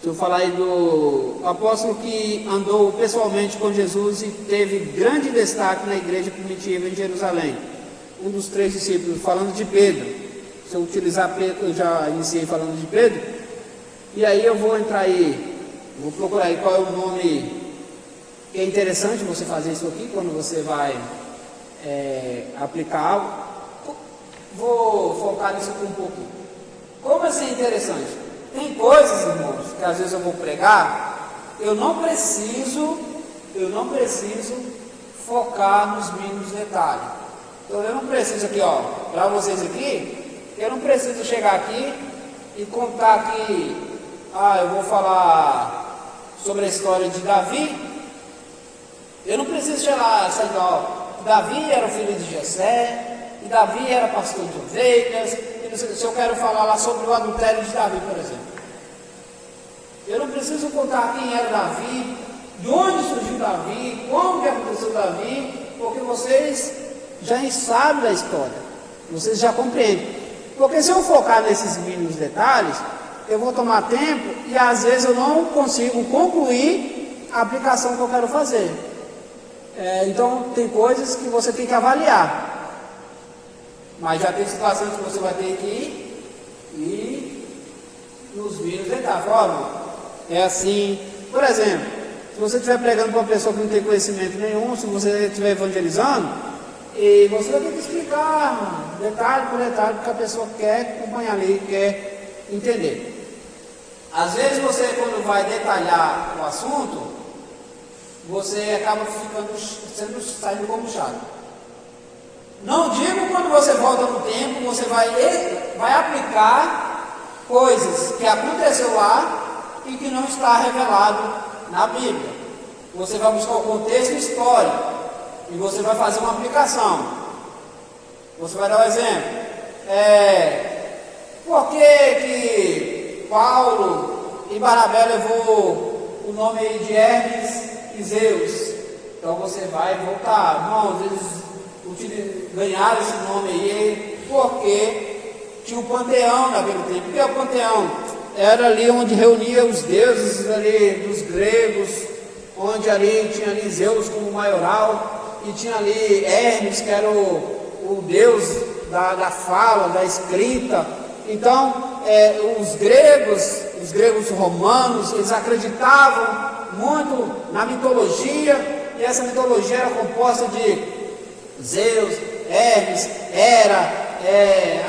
se eu falar aí do apóstolo que andou pessoalmente com Jesus e teve grande destaque na igreja primitiva em Jerusalém, um dos 3 discípulos, falando de Pedro. Se eu utilizar Pedro, eu já iniciei falando de Pedro, e aí eu vou entrar aí, vou procurar aí qual é o nome, que é interessante você fazer isso aqui, quando você vai aplicar algo. Vou focar nisso aqui um pouquinho. Como assim é interessante? Tem coisas, irmãos, que às vezes eu vou pregar, eu não preciso focar nos mínimos detalhes. Então eu não preciso aqui, ó, para vocês aqui, eu não preciso chegar aqui e contar aqui, eu vou falar sobre a história de Davi. Eu não preciso chegar assim, ó, Davi era o filho de Jessé, e Davi era pastor de ovelhas, e se eu quero falar lá sobre o adultério de Davi, por exemplo. Eu não preciso contar quem era Davi, de onde surgiu Davi, como que aconteceu Davi, porque vocês já sabem da história, vocês já compreendem. Porque se eu focar nesses mínimos detalhes, eu vou tomar tempo e às vezes eu não consigo concluir a aplicação que eu quero fazer. Então tem coisas que você tem que avaliar. Mas já tem situações que você vai ter que ir nos mínimos detalhes. É assim, por exemplo, se você estiver pregando para uma pessoa que não tem conhecimento nenhum, se você estiver evangelizando, e você vai ter que explicar detalhe por detalhe, porque a pessoa quer acompanhar ali, quer entender. Às vezes você, quando vai detalhar o assunto, você acaba saindo como chato. Não digo quando você volta no tempo, você vai aplicar coisas que aconteceu lá e que não está revelado na Bíblia. Você vai buscar o contexto histórico e você vai fazer uma aplicação. Você vai dar um exemplo. Por que Paulo e Barnabé levou o nome de Hermes e Zeus? Então você vai voltar. Irmãos, eles ganharam esse nome aí porque tinha um panteão naquele tempo. O que é o panteão? Era ali onde reunia os deuses ali dos gregos, onde ali tinha ali Zeus como maioral, e tinha ali Hermes, que era o deus da fala, da escrita. Então, os gregos romanos, eles acreditavam muito na mitologia, e essa mitologia era composta de Zeus, Hermes, Hera,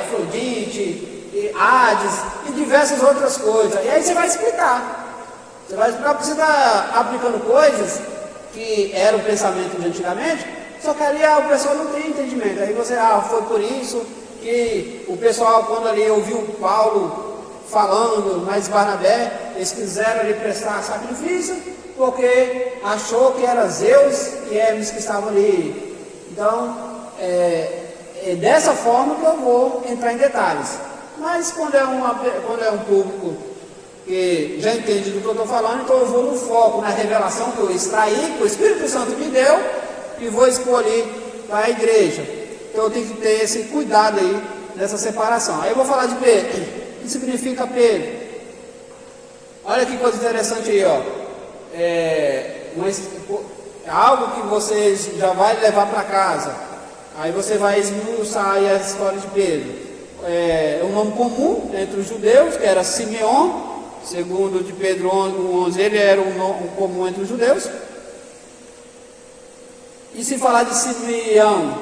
Afrodite, Hades e diversas outras coisas. E aí você vai explicar. Você vai explicar porque você está aplicando coisas que era o pensamento de antigamente, só que ali o pessoal não tem entendimento. Aí você, foi por isso que o pessoal, quando ali ouviu Paulo falando, mas Barnabé, eles quiseram ali prestar sacrifício, porque achou que era Zeus e Hermes que estavam ali. Então, é dessa forma que eu vou entrar em detalhes. Mas quando é um público que já entende do que eu estou falando, então eu vou no foco, na revelação que eu extraí, que o Espírito Santo me deu, e vou expor ali para a igreja. Então eu tenho que ter esse cuidado aí, nessa separação. Aí eu vou falar de Pedro. O que significa Pedro? Olha que coisa interessante aí, algo que você já vai levar para casa. Aí você vai esmiuçar aí a história de Pedro. É um nome comum entre os judeus, que era Simeão. Segundo de Pedro 11, ele era um nome comum entre os judeus. E se falar de Simeão,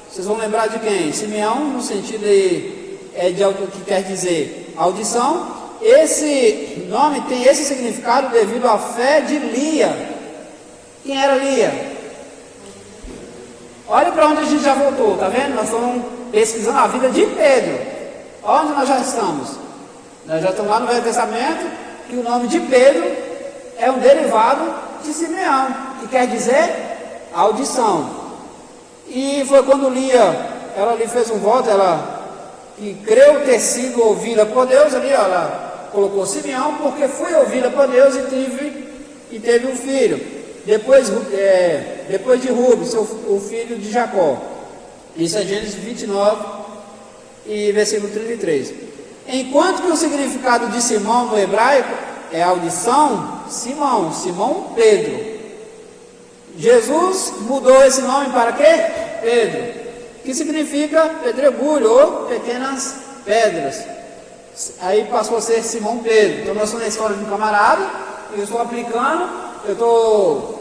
vocês vão lembrar de quem? Simeão, no sentido de algo que quer dizer audição. Esse nome tem esse significado devido à fé de Lia. Quem era Lia? Olha para onde a gente já voltou, tá vendo? Nós estamos pesquisando a vida de Pedro. Onde nós já estamos? Nós já estamos lá no Velho Testamento, que o nome de Pedro é um derivado de Simeão, que quer dizer audição. E foi quando Lia, ela lhe fez um voto, ela que creu ter sido ouvida por Deus, ali ela colocou Simeão, porque foi ouvida por Deus e teve um filho. Depois de Rubem, o filho de Jacó. Isso é Gênesis 29 e versículo 33. Enquanto que o significado de Simão no hebraico é audição, Simão Pedro. Jesus mudou esse nome para quê? Pedro, que significa pedregulho ou pequenas pedras. Aí passou a ser Simão Pedro. Então nós estamos na história de um camarada, eu estou aplicando, eu estou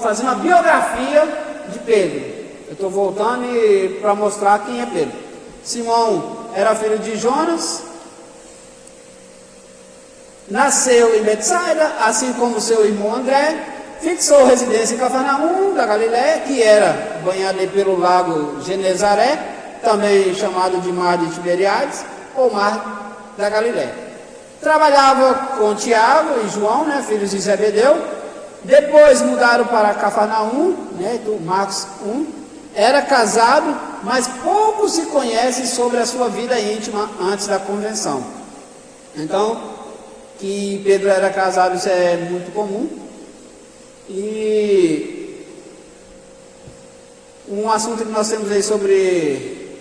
fazendo uma biografia de Pedro. Eu estou voltando para mostrar quem é Pedro. Simão era filho de Jonas, nasceu em Betsaida, assim como seu irmão André, fixou residência em Cafarnaum, da Galiléia, que era banhada pelo lago Genezaré, também chamado de Mar de Tiberíades, ou Mar da Galiléia. Trabalhava com Tiago e João, filhos de Zebedeu. Depois mudaram para Cafarnaum, Marcos 1. Era casado, mas pouco se conhece sobre a sua vida íntima antes da convenção. Então, que Pedro era casado, isso é muito comum. E um assunto que nós temos aí sobre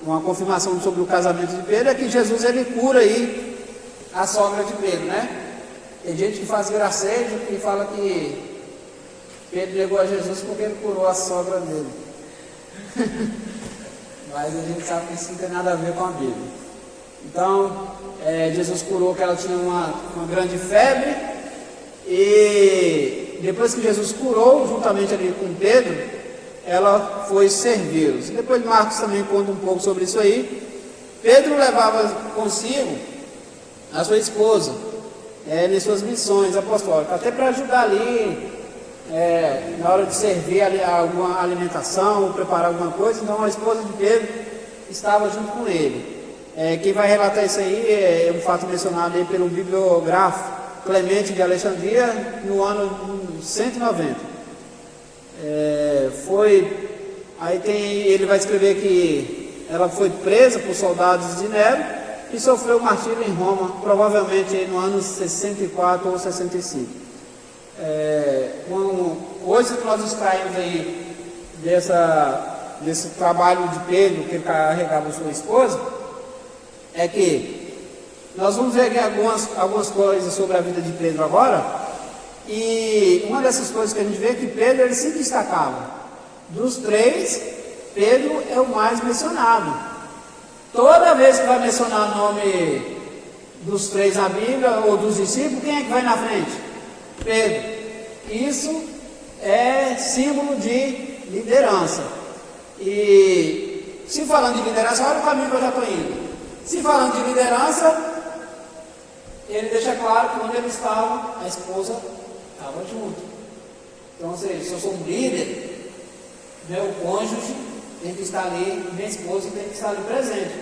uma confirmação sobre o casamento de Pedro é que Jesus ele cura aí a sogra de Pedro, Tem gente que faz gracejo que fala que Pedro negou a Jesus porque ele curou a sogra dele. Mas a gente sabe que isso não tem nada a ver com a Bíblia. Então, Jesus curou que ela tinha uma grande febre. E depois que Jesus curou, juntamente ali com Pedro, ela foi servi-los. Depois Marcos também conta um pouco sobre isso aí. Pedro levava consigo a sua esposa, nas suas missões apostólicas, até para ajudar ali na hora de servir alguma alimentação, ou preparar alguma coisa. Então a esposa de Pedro estava junto com ele. Quem vai relatar isso aí é um fato mencionado aí pelo bibliógrafo Clemente de Alexandria no ano 190. Ele vai escrever que ela foi presa por soldados de Nero e sofreu martírio em Roma, provavelmente no ano 64 ou 65. Coisa que nós extraímos aí desse trabalho de Pedro, que ele carregava sua esposa, é que nós vamos ver aqui algumas coisas sobre a vida de Pedro agora, e uma dessas coisas que a gente vê é que Pedro ele se destacava. Dos três, Pedro é o mais mencionado. Toda vez que vai mencionar o nome dos três na Bíblia, ou dos discípulos, quem é que vai na frente? Pedro. Isso é símbolo de liderança. E se falando de liderança, olha o caminho que eu já estou indo. Se falando de liderança, ele deixa claro que onde ele estava, a esposa estava junto. Então, ou seja, se eu sou um líder, meu cônjuge tem que estar ali, minha esposa tem que estar ali presente.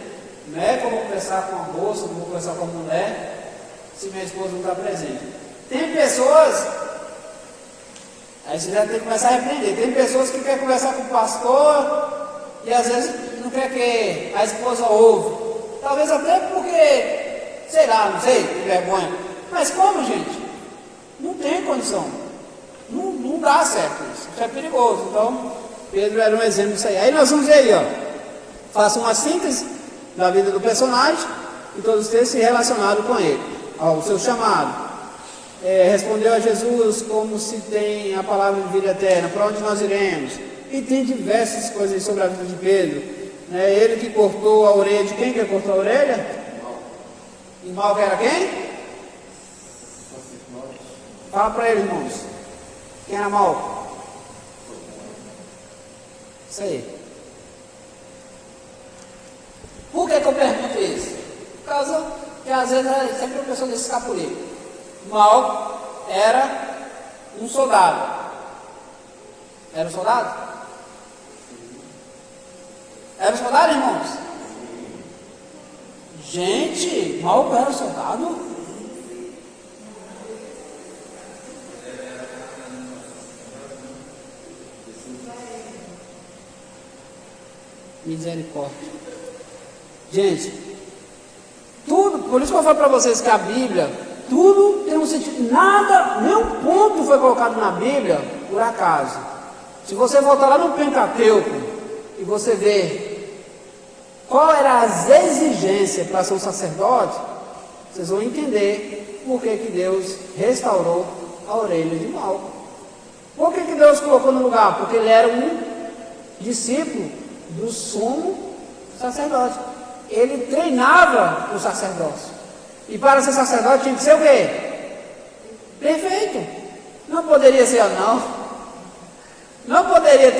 Não é como conversar com a moça, como conversar com a mulher, se minha esposa não está presente. Tem pessoas, aí você já tem que começar a repreender. Tem pessoas que querem conversar com o pastor e às vezes não quer que a esposa ouve. Talvez até porque, sei lá, não sei, que vergonha. Mas como, gente? Não tem condição. Não dá certo isso. Isso é perigoso. Então, Pedro era um exemplo disso aí. Aí nós vamos ver aí, ó. Faça uma síntese da vida do personagem e todos os textos relacionados com ele. Ó, o seu chamado. Respondeu a Jesus como se tem a palavra de vida eterna. Para onde nós iremos? E tem diversas coisas sobre a vida de Pedro. Ele que cortou a orelha de quem que cortou a orelha? E Malco era quem? Fala para ele, irmãos. Quem era Malco? Isso aí. Por que eu pergunto isso? Por causa que às vezes é sempre uma pessoa desse escapulir. Malco era um soldado. Era um soldado? Era soldado, irmãos? Gente, Malco era soldado? Misericórdia. Gente, tudo, por isso que eu falo para vocês que a Bíblia, tudo tem um sentido, nada, nenhum ponto foi colocado na Bíblia por acaso. Se você voltar lá no Pentateuco e você ver qual eram as exigências para ser um sacerdote, vocês vão entender por que Deus restaurou a orelha de Malco. Por que Deus colocou no lugar? Porque ele era um discípulo do sumo sacerdote. Ele treinava o sacerdócio. E para ser sacerdote tinha que ser o quê? Perfeito. Não poderia ser anão. Não poderia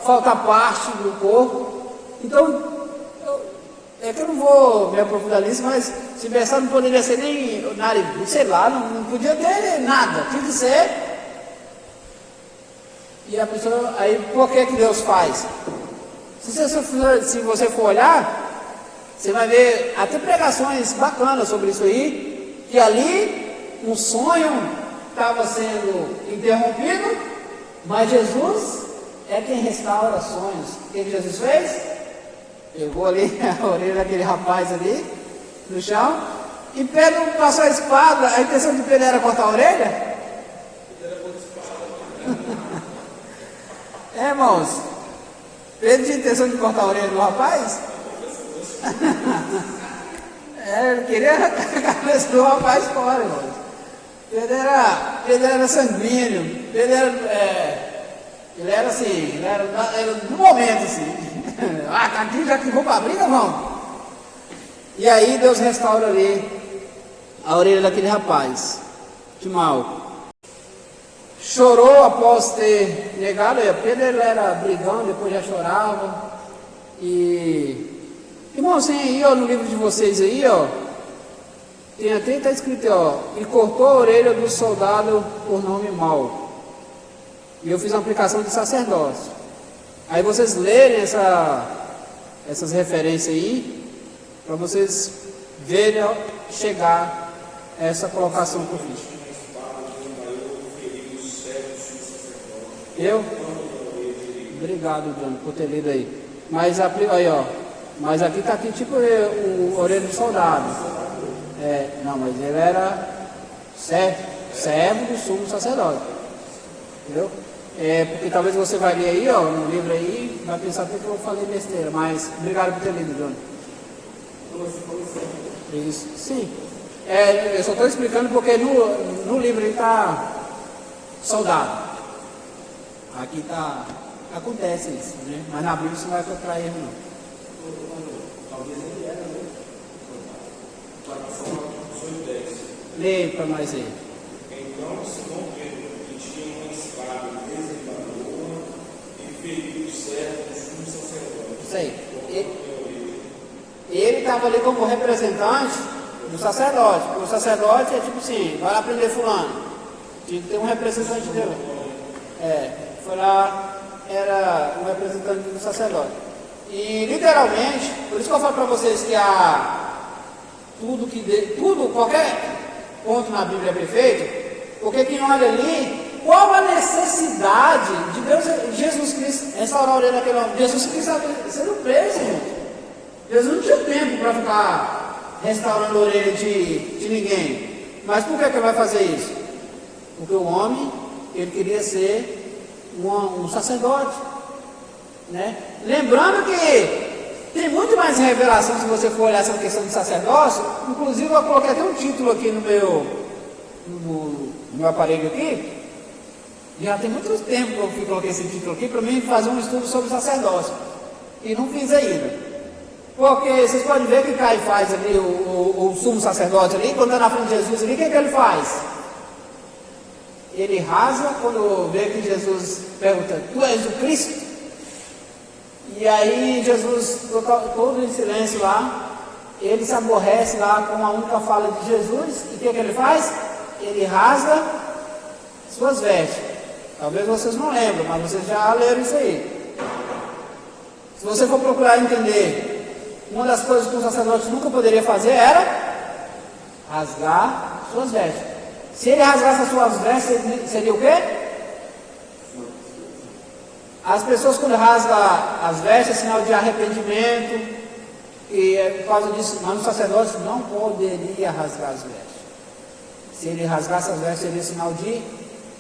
faltar parte do corpo. Então, é que eu não vou me aprofundar nisso, mas se pensar não poderia ser nem nariz, sei lá, não podia ter nada, tinha que ser. E a pessoa, aí por que Deus faz? Se você for olhar, você vai ver até pregações bacanas sobre isso aí, que ali um sonho estava sendo interrompido, mas Jesus é quem restaura sonhos. O que Jesus fez? Pegou ali a orelha daquele rapaz ali, no chão, e Pedro passou a espada. A intenção de Pedro era cortar a orelha? Irmãos, Pedro tinha intenção de cortar a orelha do rapaz? Ele queria arrancar a cabeça do rapaz fora, irmãos. Pedro era sanguíneo, ele era assim, ele era no momento assim. Tá aqui, já que vou para a briga, vamos. E aí Deus restaura ali a orelha daquele rapaz, de Malco. Chorou após ter negado. Pedro ele era brigão, depois já chorava. Irmãos, tem aí, ó, no livro de vocês aí, ó, tem até está escrito, ó, e cortou a orelha do soldado por nome Malco. E eu fiz uma aplicação de sacerdócio. Aí vocês lerem essas referências aí, para vocês verem chegar a essa colocação que eu fiz. Eu? Obrigado, John, por ter lido aí. Mas aí, ó. Mas aqui está aqui tipo o orelha de soldado. Não, mas ele era servo do sumo sacerdote. Entendeu? Porque talvez você vai ler aí, ó, no livro aí, vai pensar que eu falei besteira, mas obrigado por ter lido, John. Isso, sim. Eu só estou explicando porque no livro ele está soldado. Aqui está. Acontece isso, né? Mas na Bíblia isso não vai encontrar erro, não. Talvez ele era, né? Lê para nós aí. Então Simão Pedro, que tinha uma espada desembargadora, e feriu o servo do sumo sacerdote. Isso aí. Ele estava ali como representante do sacerdote. Porque o sacerdote é tipo assim, vai lá prender fulano. Tinha que ter um representante dele. Foi lá, era um representante do sacerdote. E literalmente, por isso que eu falo para vocês que qualquer ponto na Bíblia é perfeito, porque quem olha ali, qual a necessidade de Deus, Jesus Cristo, restaurar a orelha daquele homem? Jesus Cristo estava sendo preso, gente. Jesus não tinha tempo para ficar restaurando a orelha de ninguém. Mas por que ele vai fazer isso? Porque o homem, ele queria ser um sacerdote, né? Lembrando que tem muito mais revelação se você for olhar essa questão de sacerdócio. Inclusive eu coloquei até um título aqui no meu aparelho aqui. Já tem muito tempo que eu coloquei esse título aqui para mim fazer um estudo sobre sacerdócio. E não fiz ainda. Porque vocês podem ver que Caifás ali, o sumo sacerdote ali, quando está na frente de Jesus ali, o que ele faz? Ele rasga quando vê que Jesus pergunta, tu és o Cristo? E aí Jesus, todo em silêncio lá, ele se aborrece lá com a única fala de Jesus. E o que ele faz? Ele rasga suas vestes. Talvez vocês não lembram, mas vocês já leram isso aí. Se você for procurar entender, uma das coisas que um sacerdote nunca poderia fazer era rasgar suas vestes. Se ele rasgasse as suas vestes, seria o quê? As pessoas quando rasgam as vestes é sinal de arrependimento, e por causa disso, mas o sacerdote não poderia rasgar as vestes. Se ele rasgasse as vestes, seria sinal de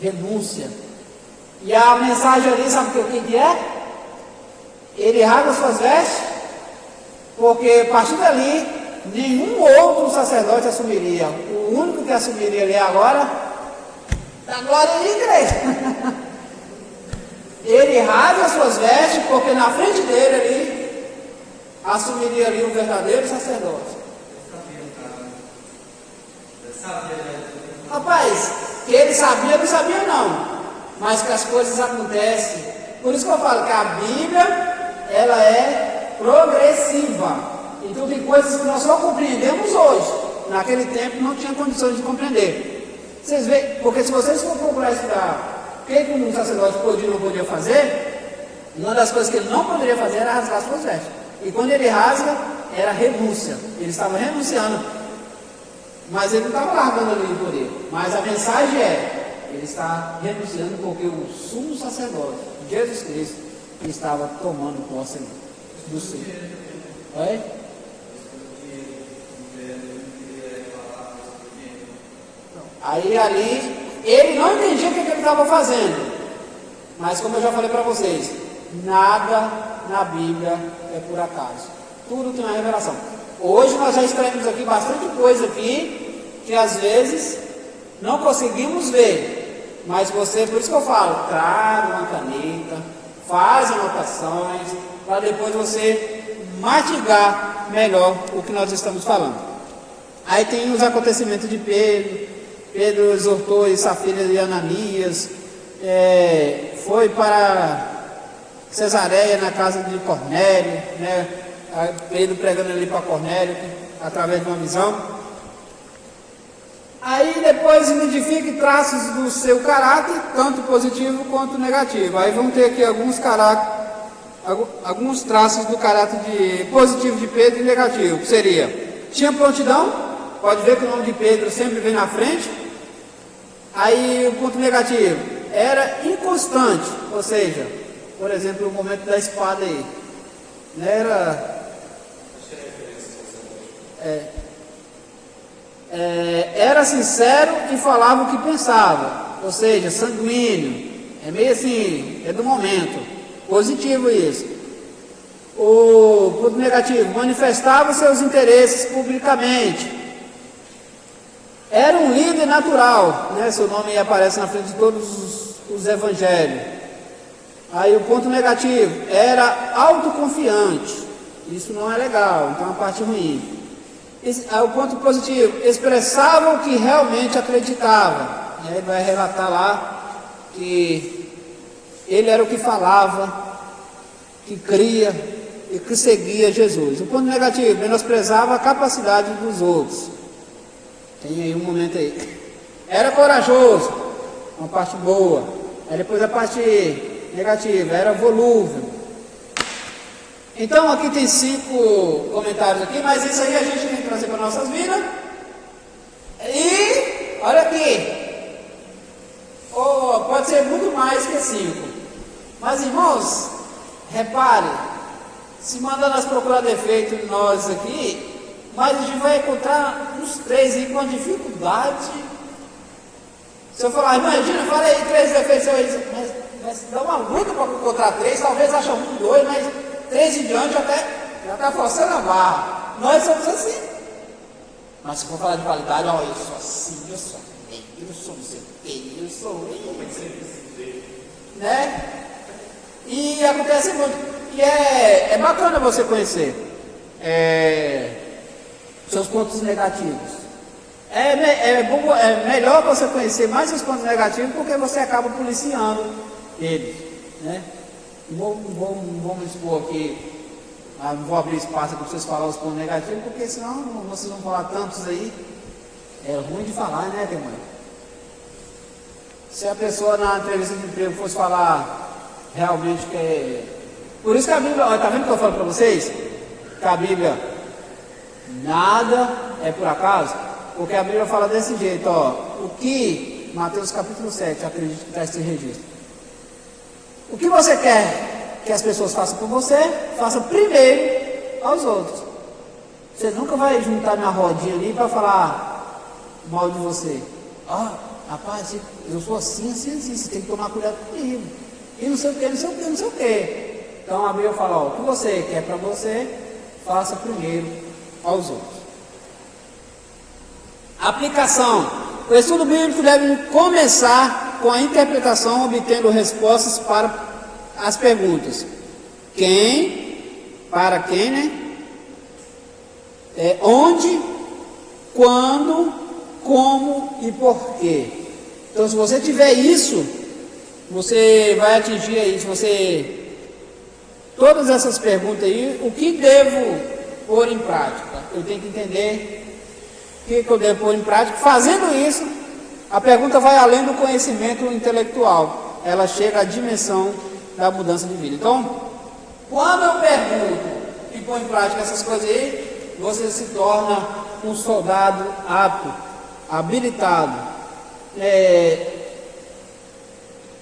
renúncia. E a mensagem ali, sabe o que é? Ele rasga as suas vestes, porque a partir dali, nenhum outro sacerdote assumiria. O único que assumiria ali agora, da glória da igreja. Ele rasga as suas vestes, porque na frente dele ali, assumiria ali o verdadeiro sacerdote. Rapaz, que ele sabia, não sabia não. Mas que as coisas acontecem. Por isso que eu falo que a Bíblia, ela é progressiva. Então tem coisas que nós só compreendemos hoje. Naquele tempo não tinha condições de compreender. Vocês veem, porque se vocês for procurar estudar o que um sacerdote podia ou não podia fazer, uma das coisas que ele não poderia fazer era rasgar suas vestes. E quando ele rasga, era renúncia. Ele estava renunciando. Mas ele não estava largando ali o poder. Mas a mensagem ele está renunciando porque o sumo sacerdote, Jesus Cristo, estava tomando posse do seu. Oi? Aí ali, ele não entendia o que ele estava fazendo. Mas como eu já falei para vocês, nada na Bíblia é por acaso. Tudo tem uma revelação. Hoje nós já escrevemos aqui bastante coisa aqui, que às vezes não conseguimos ver. Mas você, por isso que eu falo, traga uma caneta, faz anotações, para depois você mastigar melhor o que nós estamos falando. Aí tem os acontecimentos de Pedro. Pedro exortou essa filha de Ananias, foi para Cesareia, na casa de Cornélio, né? Pedro pregando ali para Cornélio, através de uma visão. Aí depois identifique traços do seu caráter, tanto positivo quanto negativo. Aí vamos ter aqui alguns traços do caráter positivo de Pedro e negativo, que seria: tinha prontidão, pode ver que o nome de Pedro sempre vem na frente. Aí o ponto negativo, era inconstante, ou seja, por exemplo, o momento da espada aí, não era... era sincero e falava o que pensava, ou seja, sanguíneo, é meio assim, é do momento, positivo isso. O ponto negativo, manifestava seus interesses publicamente, era um líder natural, né? Seu nome aparece na frente de todos os evangelhos. Aí o ponto negativo, era autoconfiante, isso não é legal, então é a parte ruim. O ponto positivo, expressava o que realmente acreditava. Ele vai relatar lá que ele era o que falava, que cria e que seguia Jesus. O ponto negativo, menosprezava a capacidade dos outros. Tem aí um momento aí. Era corajoso, uma parte boa. Aí depois a parte negativa, era volúvel. Então aqui tem 5 comentários aqui, mas isso aí a gente tem que trazer para nossas vidas. E olha aqui, pode ser muito mais que 5. Mas irmãos, repare, se manda nós procurar defeito em nós aqui, mas a gente vai encontrar uns 3 aí com dificuldade. Se eu falar, imagina, fala aí 3 defeitos, mas dá uma luta para encontrar 3, talvez acha 1, 2, mas 3 em diante já está forçando a barra. Nós somos assim. Mas se for falar de qualidade, ó, eu sou assim, eu sou bem, eu sou não sei o quê, eu sou... Né? E acontece muito. E é bacana você conhecer seus pontos negativos. É melhor você conhecer mais os pontos negativos, porque você acaba policiando eles, né? Vamos expor aqui, não vou abrir espaço aqui para vocês falarem os pontos negativos, porque senão vocês vão falar tantos aí, é ruim de falar, né, irmão? Se a pessoa na entrevista de emprego fosse falar realmente que é... Por isso que a Bíblia, está vendo o que eu falo para vocês? Que a Bíblia, nada é por acaso, porque a Bíblia fala desse jeito, ó, o que, Mateus capítulo 7, acredito que está esse registro. O que você quer que as pessoas façam por você, faça primeiro aos outros. Você nunca vai juntar na rodinha ali para falar mal de você. Rapaz, eu sou assim, você tem que tomar cuidado comigo. E não sei o que, não sei o que, não sei o que. Então a Bíblia fala, o que você quer para você, faça primeiro aos outros. Aplicação. O estudo bíblico deve começar com a interpretação, obtendo respostas para as perguntas: quem, para quem, né? Onde, quando, como e porquê. Então, se você tiver isso, você vai atingir aí. Se você todas essas perguntas aí, o que devo pôr em prática? Eu tenho que entender o que eu devo pôr em prática. Fazendo isso, a pergunta vai além do conhecimento intelectual, ela chega à dimensão da mudança de vida. Então, quando eu pergunto e põe em prática essas coisas aí, você se torna um soldado apto, habilitado.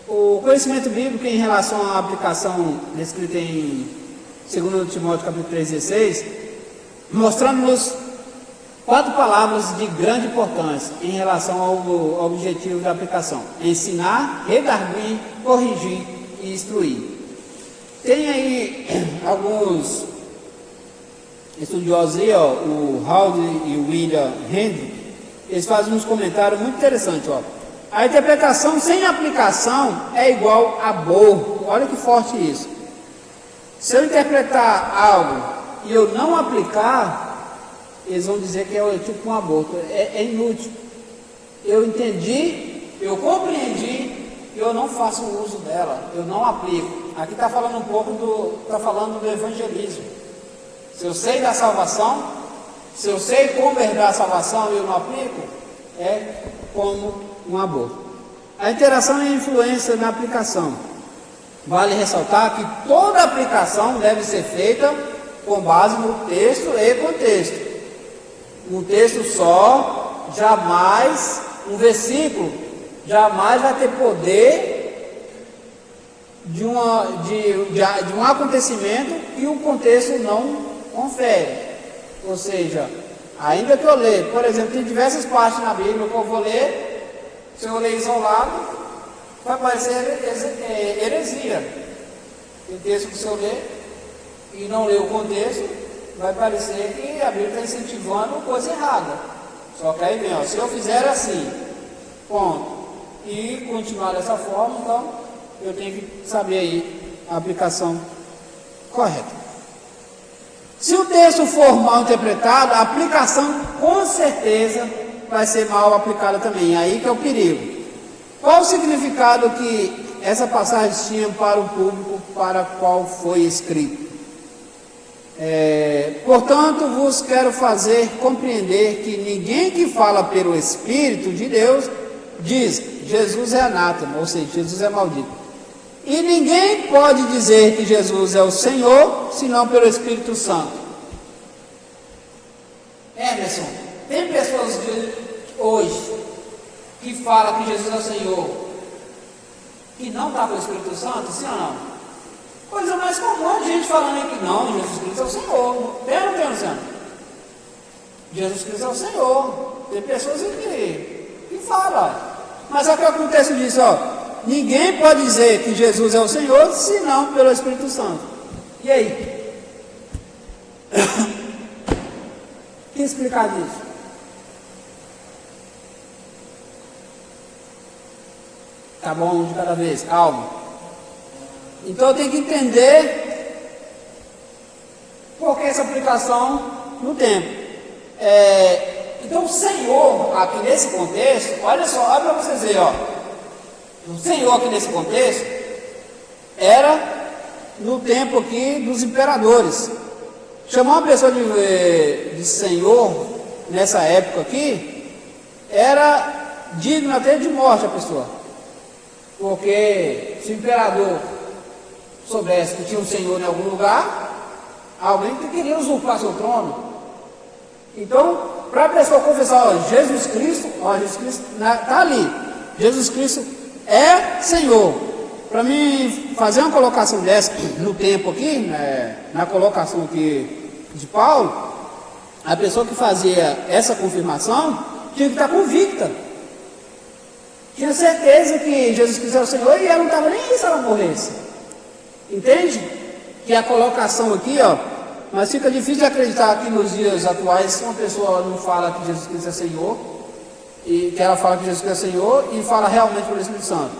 O conhecimento bíblico em relação à aplicação descrita em 2 Timóteo capítulo 3,16, mostrando-nos 4 palavras de grande importância em relação ao objetivo da aplicação: ensinar, redarguir, corrigir e instruir. Tem aí alguns estudiosos aí, o Howard e o William Hendrick, eles fazem uns comentários muito interessantes, A interpretação sem aplicação é igual a aborto. Olha que forte isso. Se eu interpretar algo e eu não aplicar, eles vão dizer que é tipo um aborto. É inútil. Eu entendi, eu compreendi, e eu não faço uso dela, eu não aplico. Aqui está falando um pouco do evangelismo. Se eu sei da salvação, se eu sei como herdar a salvação e eu não aplico, é como um aborto. A interação e a influência na aplicação. Vale ressaltar que toda aplicação deve ser feita com base no texto e contexto. Um texto só, jamais, um versículo, jamais vai ter poder de um acontecimento que o contexto não confere. Ou seja, ainda que eu leia, por exemplo, tem diversas partes na Bíblia que eu vou ler, se eu ler isolado, vai parecer heresia. Tem texto que se eu ler e não ler o contexto, vai parecer que a Bíblia está incentivando coisa errada. Só que aí vem, ó, se eu fizer assim, ponto, e continuar dessa forma, então eu tenho que saber aí a aplicação correta. Se o texto for mal interpretado, a aplicação com certeza vai ser mal aplicada também. Aí que é o perigo. Qual o significado que essa passagem tinha para o público para qual foi escrito? Portanto, vos quero fazer compreender que ninguém que fala pelo Espírito de Deus diz Jesus é anátema, ou seja, Jesus é maldito. E ninguém pode dizer que Jesus é o Senhor, senão pelo Espírito Santo. Emerson, tem pessoas hoje que falam que Jesus é o Senhor, que não está com o Espírito Santo, sim ou não? Coisa mais comum de gente falando aí que não, Jesus Cristo é o Senhor. Tem ou não tem, Luciano? Jesus Cristo é o Senhor. Tem pessoas que falam. Mas o que acontece disso, ó? Ninguém pode dizer que Jesus é o Senhor, senão pelo Espírito Santo. E aí? O que explicar disso? Tá bom, de cada vez, calma. Então eu tenho que entender por que essa aplicação no tempo. Então o Senhor, aqui nesse contexto, olha só, olha para vocês verem, ó. O Senhor aqui nesse contexto era no tempo aqui dos imperadores. Chamar uma pessoa de Senhor nessa época aqui era digno até de morte a pessoa. Porque se o imperador soubesse que tinha um Senhor em algum lugar, alguém que queria usurpar seu trono. Então, para a pessoa confessar, ó, Jesus Cristo está ali. Jesus Cristo é Senhor. Para mim fazer uma colocação dessa no tempo aqui, na colocação aqui de Paulo, a pessoa que fazia essa confirmação tinha que estar convicta. Tinha certeza que Jesus Cristo é o Senhor e ela não estava nem aí se ela morresse. Entende? Que a colocação aqui, ó, mas fica difícil de acreditar que nos dias atuais, se uma pessoa não fala que Jesus Cristo é Senhor, e que ela fala que Jesus Cristo é Senhor e fala realmente pelo Espírito Santo.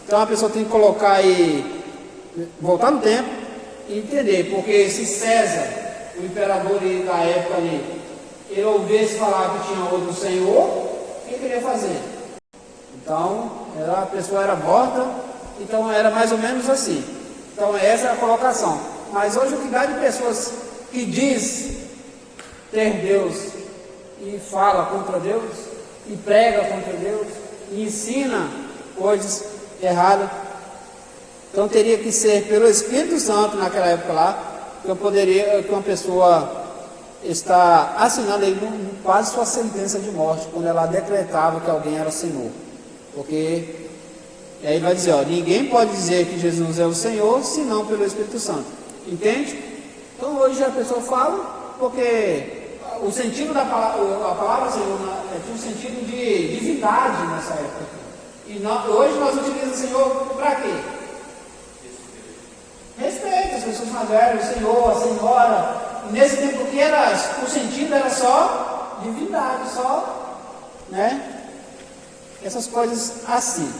Então a pessoa tem que colocar aí, voltar no tempo e entender, porque se César, o imperador da época ali, ele ouvisse falar que tinha outro Senhor, o que ele queria fazer? Então a pessoa era morta, então era mais ou menos assim. Então essa é a colocação. Mas hoje o que dá de pessoas que diz ter Deus e fala contra Deus, e prega contra Deus, e ensina coisas erradas. Então teria que ser pelo Espírito Santo naquela época lá, que uma pessoa está assinando aí quase sua sentença de morte, quando ela decretava que alguém era Senhor. Porque aí vai dizer, ó, ninguém pode dizer que Jesus é o Senhor, senão pelo Espírito Santo. Entende? Então hoje a pessoa fala, porque o sentido da palavra, a palavra Senhor tinha um sentido de divindade nessa época. E hoje nós utilizamos o Senhor para quê? Respeito as pessoas mais velhas, o Senhor, a Senhora. E nesse tempo que o sentido era só divindade, só, né? Essas coisas assim.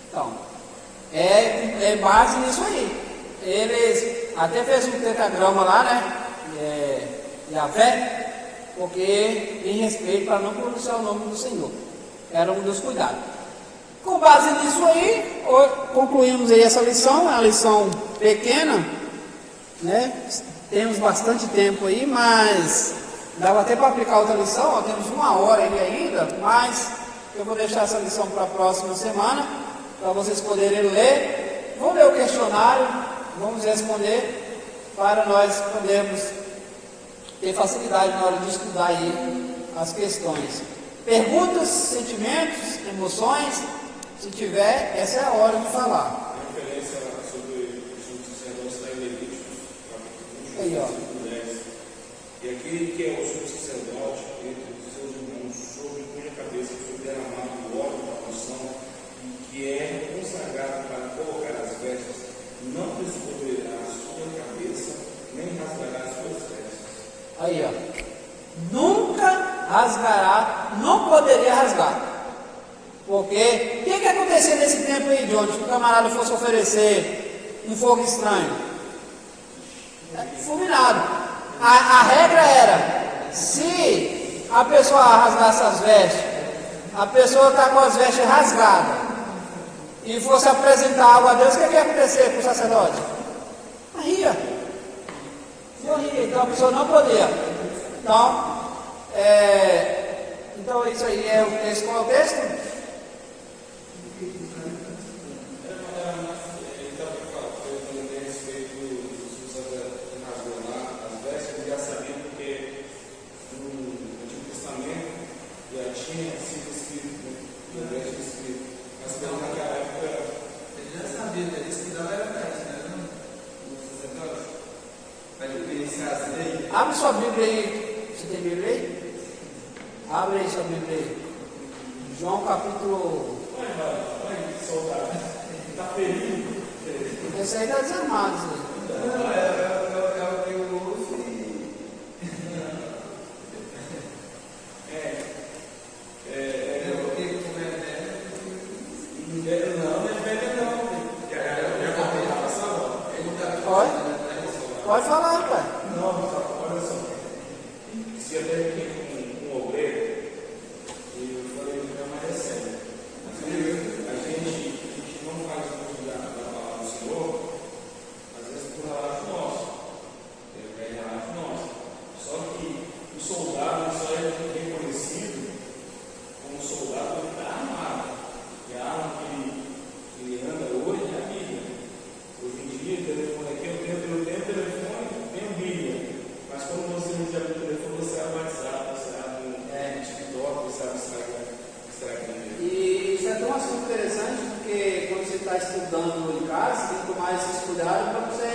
Então, é base nisso aí. Eles até fez um tetragrama lá, né? Yahvé, porque em respeito para não pronunciar o nome do Senhor. Era um dos cuidados. Com base nisso aí, concluímos aí essa lição, a lição pequena, né? Temos bastante tempo aí, mas dava até para aplicar outra lição, ó, temos 1 hora aí ainda, mas eu vou deixar essa lição para a próxima semana, para vocês poderem ler. Vamos ler o questionário, vamos responder, para nós podermos ter facilidade na hora de estudar aí as questões. Perguntas, sentimentos, emoções, se tiver, essa é a hora de falar. A referência sobre o sumo sacerdote está em Levíticos, capítulo 21, Aí, ó. versículo 10. E aquele que é o sumo sacerdote entre os seus irmãos, sobre cuja cabeça foi derramado o óleo da unção, e que é consagrado para colocar as vestes, não descobrirá a sua cabeça, nem rasgará as suas vestes. Aí, ó. Nunca rasgará, não poderia rasgar. Porque o que acontecia nesse tempo aí, John? Se o camarada fosse oferecer um fogo estranho, fulminado. A regra era: se a pessoa rasgasse as vestes, a pessoa está com as vestes rasgadas e fosse apresentar algo a Deus, o que ia acontecer com o sacerdote? Morria. Morria. Então a pessoa não podia. Então isso aí é esse qual é o texto? Tinha sido escrito, no verso escrito, mas pelo naquela época ele já sabia, ele estudava era mais, né? Os sacerdotes. Mas ele conhecia as leis. Abre sua Bíblia aí. Você tem Bíblia aí? Abre aí sua Bíblia aí. João capítulo. vai soltar. Está ferido. Esse aí está desarmado. Não, é o que eu ouço e. Pode falar, pai. Não, olha só. Se até aqui um obreiro, e eu falei que é mais sério. A gente não faz uso da palavra do Senhor, às vezes por relato nosso. Ele quer relato nosso. Só que o soldado só é reconhecido como soldado que está armado. E a arma que ele anda hoje é a Bíblia. Hoje em dia, o telefone aqui, eu tenho telefone, tenho Bíblia. Mas quando você não tiver o telefone, você abre o WhatsApp, você abre o TikTok, você abre o Instagram. E isso é tão assunto interessante, porque quando você está estudando em casa, você tem que tomar esse cuidado para você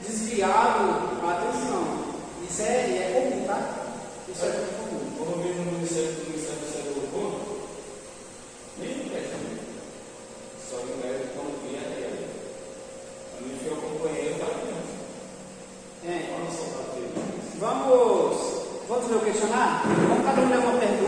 desviar a atenção. Isso é comum, tá? Isso é muito comum. Quando eu vejo no Ministério do Céu do Louvor, nem no presta. Só que não é quando vinha aí. A minha filha acompanhei, eu estava vendo. Vamos ver o questionário? Vamos cada um ler uma pergunta.